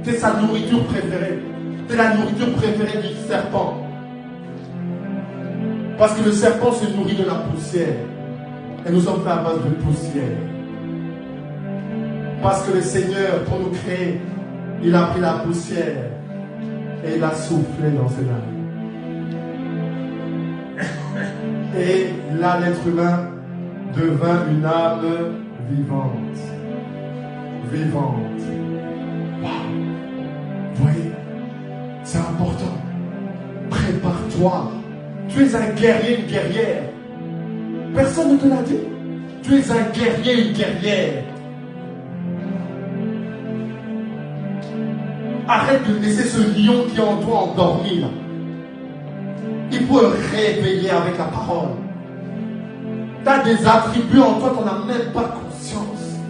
C'est sa nourriture préférée. C'est la nourriture préférée du serpent. Parce que le serpent se nourrit de la poussière. Et nous sommes faits à base de poussière. Parce que le Seigneur, pour nous créer, il a pris la poussière et il a soufflé dans ses âmes. Et là, l'être humain devint une âme vivante. Vivante. Wow. Vous voyez, c'est important. Prépare-toi. Tu es un guerrier, une guerrière. Personne ne te l'a dit. Tu es un guerrier, une guerrière. Arrête de laisser ce lion qui est en toi endormi là. Il faut le réveiller avec la parole. Tu as des attributs en toi qu'on n'a même pas conscience.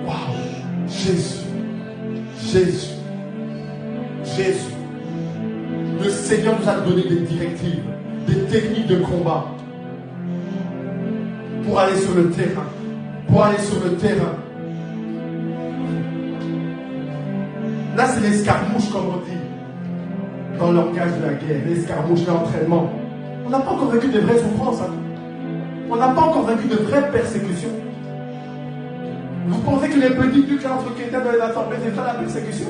Waouh. Jésus. Jésus. Jésus. Le Seigneur nous a donné des directives, des techniques de combat pour aller sur le terrain. Pour aller sur le terrain. Là, c'est l'escarmouche, comme on dit, dans le langage de la guerre. L'escarmouche, l'entraînement. On n'a pas encore vécu de vraies souffrances. Hein. On n'a pas encore vécu de vraies persécutions. Vous pensez que les petits trucs là entre chrétiens dans les assemblées, c'est ça la persécution?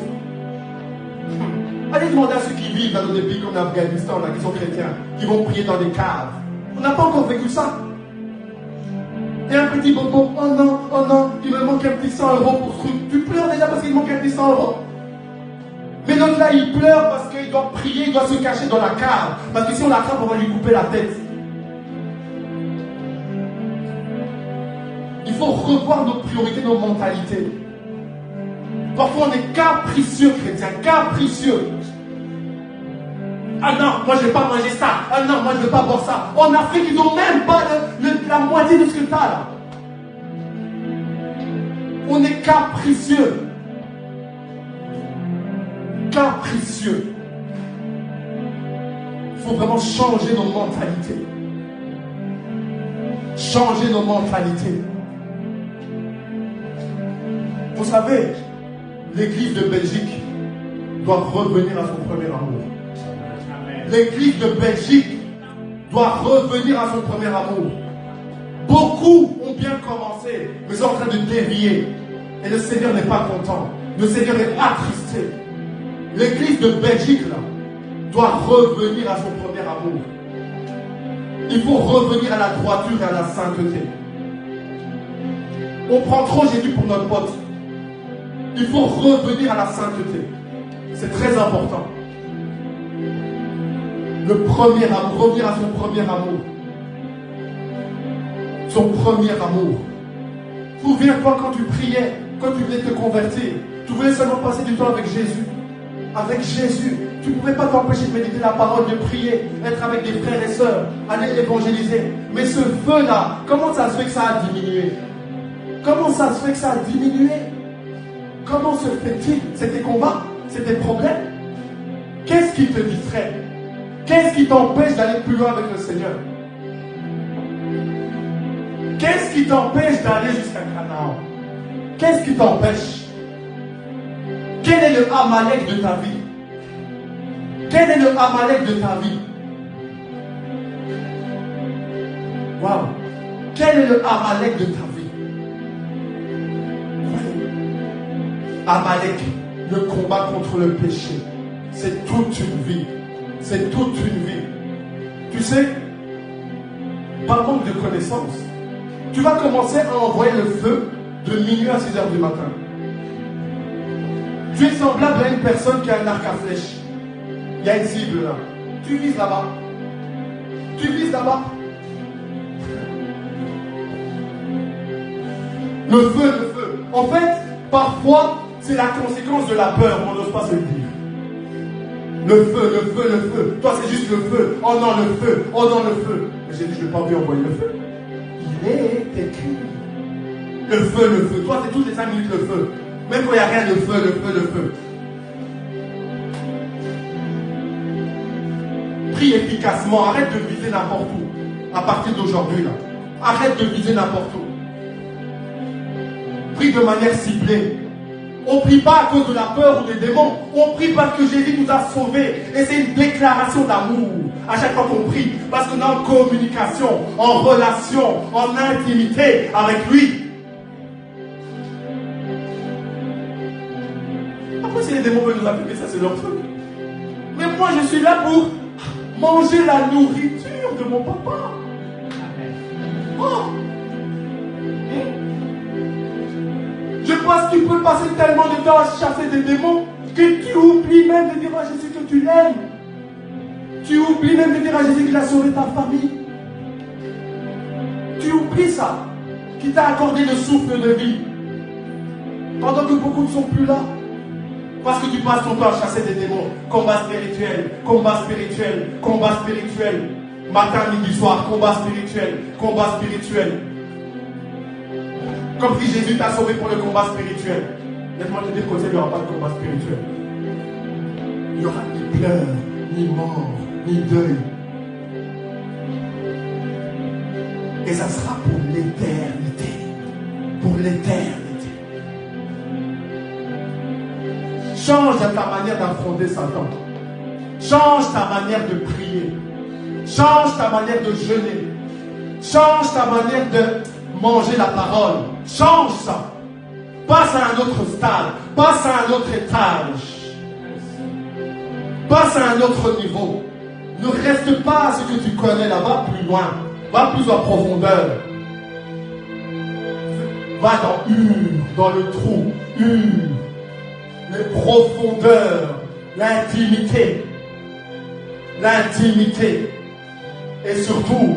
Allez demander à ceux qui vivent dans des pays comme l'Afghanistan, là, qui sont chrétiens, qui vont prier dans des caves. On n'a pas encore vécu ça. Et un petit bobo, oh non, il me manque un petit 100 € pour ce truc. Tu pleures déjà parce qu'il manque un petit 100 €. Mais l'autre là, il pleure parce qu'il doit prier, il doit se cacher dans la cave. Parce que si on l'attrape, on va lui couper la tête. Il faut revoir nos priorités, nos mentalités. Parfois, on est capricieux, chrétiens, capricieux. Ah non, moi je ne vais pas manger ça. Ah non, moi je ne vais pas boire ça. En Afrique, ils n'ont même pas la moitié de ce que tu as là. On est capricieux. Capricieux. Il faut vraiment changer nos mentalités. Changer nos mentalités. Vous savez, l'église de Belgique doit revenir à son premier amour. L'église de Belgique doit revenir à son premier amour. Beaucoup ont bien commencé, mais sont en train de dévier. Et le Seigneur n'est pas content. Le Seigneur est attristé. L'église de Belgique, là, doit revenir à son premier amour. Il faut revenir à la droiture et à la sainteté. On prend trop Jésus pour notre pote. Il faut revenir à la sainteté. C'est très important. Le premier amour, revenir à son premier amour. Son premier amour. Souviens-toi quand tu priais, quand tu venais te convertir, tu voulais seulement passer du temps avec Jésus. Avec Jésus, tu ne pouvais pas t'empêcher de méditer la parole, de prier, être avec des frères et sœurs, aller évangéliser. Mais ce feu-là, comment ça se fait que ça a diminué? Comment ça se fait que ça a diminué? Comment se fait-il? C'est tes combats? C'est tes problèmes? Qu'est-ce qui te distrait? Qu'est-ce qui t'empêche d'aller plus loin avec le Seigneur? Qu'est-ce qui t'empêche d'aller jusqu'à Canaan? Qu'est-ce qui t'empêche? Quel est le Amalek de ta vie? Quel est le Amalek de ta vie? Waouh! Quel est le Amalek de ta vie? Amalek, le combat contre le péché, c'est toute une vie. C'est toute une vie. Tu sais, par manque de connaissances, tu vas commencer à envoyer le feu de minuit à 6 heures du matin. Tu es semblable à une personne qui a un arc à flèche. Il y a une cible là. Tu vises là-bas. Tu vises là-bas. Le feu. En fait, parfois, c'est la conséquence de la peur, on n'ose pas se le dire. Le feu. Toi, c'est juste le feu. Oh non, le feu. Oh non, le feu. Mais j'ai dit, je ne vais pas lui envoyer le feu. Il est écrit. Le feu. Toi, c'est toutes les 5 minutes le feu. Même quand il n'y a rien, le feu. Prie efficacement. Arrête de viser n'importe où. À partir d'aujourd'hui, là. Arrête de viser n'importe où. Prie de manière ciblée. On ne prie pas à cause de la peur ou des démons. On prie parce que Jésus nous a sauvés. Et c'est une déclaration d'amour à chaque fois qu'on prie. Parce qu'on est en communication, en relation, en intimité avec lui. Après, si les démons veulent nous appeler, ça c'est leur truc. Mais moi, je suis là pour manger la nourriture de mon papa. Oh. Je pense que tu peux passer tellement de temps à chasser des démons que tu oublies même de dire à Jésus que tu l'aimes. Tu oublies même de dire à Jésus qu'il a sauvé ta famille. Tu oublies ça. Qu'il t'a accordé le souffle de vie. Pendant que beaucoup ne sont plus là. Parce que tu passes ton temps à chasser des démons. Combat spirituel. Matin, midi, soir. Combat spirituel. Comme si Jésus t'a sauvé pour le combat spirituel. Laisse-moi te dire qu'au ciel, il n'y aura pas de combat spirituel. Il n'y aura ni pleurs, ni mort, ni deuil. Et ça sera pour l'éternité. Pour l'éternité. Change ta manière d'affronter Satan. Change ta manière de prier. Change ta manière de jeûner. Change ta manière de manger la parole. Change ça. Passe à un autre stade. Passe à un autre étage. Passe à un autre niveau. Ne reste pas à ce que tu connais là. Va plus loin. Va plus en profondeur. Va dans le trou. Les profondeurs. L'intimité. l'intimité. Et surtout,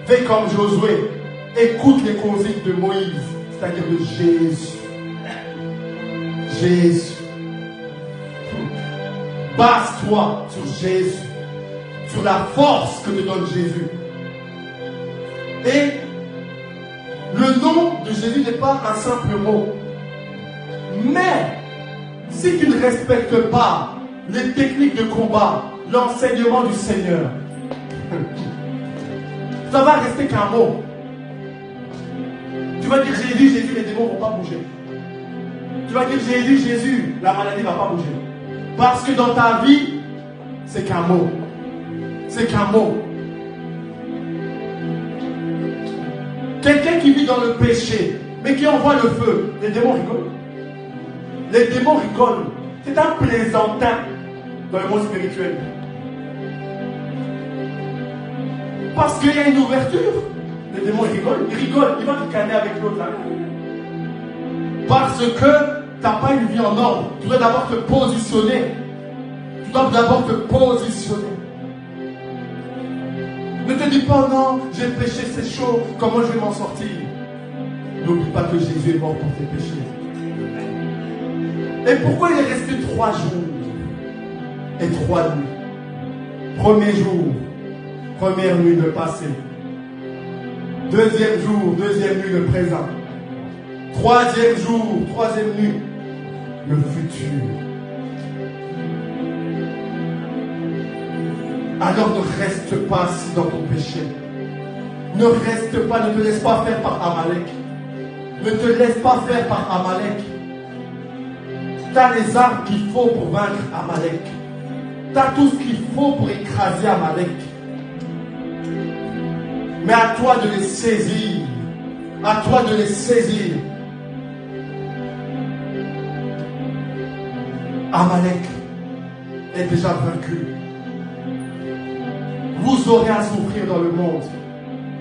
fais comme Josué. Écoute les consignes de Moïse, c'est-à-dire de Jésus. Jésus. Base-toi sur Jésus, sur la force que te donne Jésus. Et le nom de Jésus n'est pas un simple mot. Mais, si tu ne respectes pas les techniques de combat, l'enseignement du Seigneur, ça va rester qu'un mot. Tu vas dire Jésus, Jésus, les démons ne vont pas bouger. Tu vas dire Jésus, Jésus, la maladie ne va pas bouger. Parce que dans ta vie, c'est qu'un mot. C'est qu'un mot. Quelqu'un qui vit dans le péché, mais qui envoie le feu, les démons rigolent. Les démons rigolent. C'est un plaisantin dans le monde spirituel. Parce qu'il y a une ouverture. Les démons rigolent. Ils rigolent. Ils vont te calmer avec l'autre là. Parce que tu n'as pas une vie en ordre. Tu dois d'abord te positionner. Tu dois d'abord te positionner. Ne te dis pas non, j'ai péché, c'est chaud. Comment je vais m'en sortir? N'oublie pas que Jésus est mort pour tes péchés. Et pourquoi il est resté 3 jours et 3 nuits? Premier jour, première nuit le passé. Deuxième jour, deuxième nuit le présent. Troisième jour, troisième nuit le futur. Alors ne reste pas assis dans ton péché. Ne reste pas, ne te laisse pas faire par Amalek. Ne te laisse pas faire par Amalek. Tu as les armes qu'il faut pour vaincre Amalek. Tu as tout ce qu'il faut pour écraser Amalek. Mais à toi de les saisir. À toi de les saisir. Amalek est déjà vaincu. Vous aurez à souffrir dans le monde,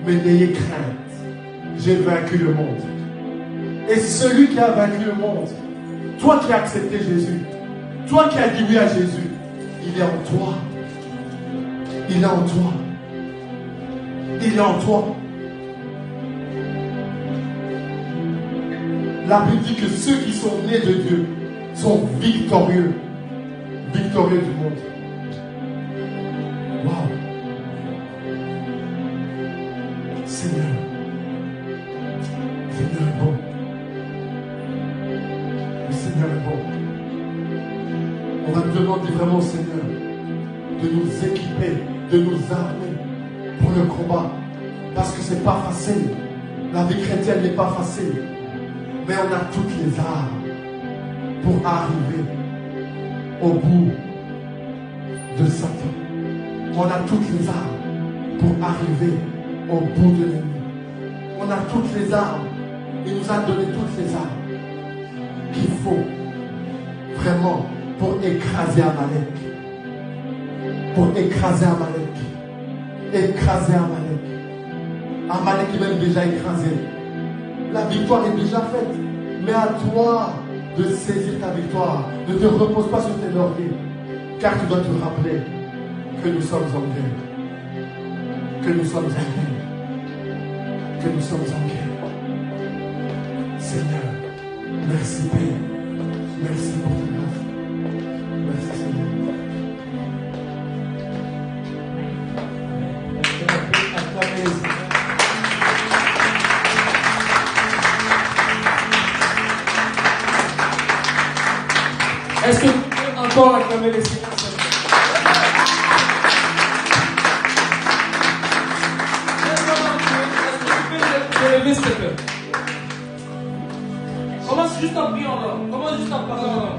mais n'ayez crainte. J'ai vaincu le monde. Et celui qui a vaincu le monde, toi qui as accepté Jésus, toi qui as dit oui à Jésus, il est en toi. Il est en toi. Il est en toi. La Bible dit que ceux qui sont nés de Dieu sont victorieux. Victorieux du monde. Waouh. Seigneur. Seigneur est bon. Le Seigneur est bon. On va te demander vraiment, Seigneur, de nous équiper, de nous armer pour le combat. Parce que c'est pas facile. La vie chrétienne n'est pas facile. Mais on a toutes les armes pour arriver au bout de Satan. On a toutes les armes pour arriver au bout de l'ennemi. On a toutes les armes. Il nous a donné toutes les armes qu'il faut vraiment pour écraser Amalek. Pour écraser Amalek. Écraser Amalek. Amalek est même déjà écrasé. La victoire est déjà faite. Mais à toi de saisir ta victoire. Ne te repose pas sur tes lauriers. Car tu dois te rappeler que nous sommes en guerre. Que nous sommes en guerre. Que nous sommes en guerre. Seigneur, merci Père. Merci pour ta grâce. Merci Seigneur. Est-ce que vous pouvez encore acclamer les Seigneurs? Est-ce que tu peux commence juste en priant là. Commence juste en parlant là.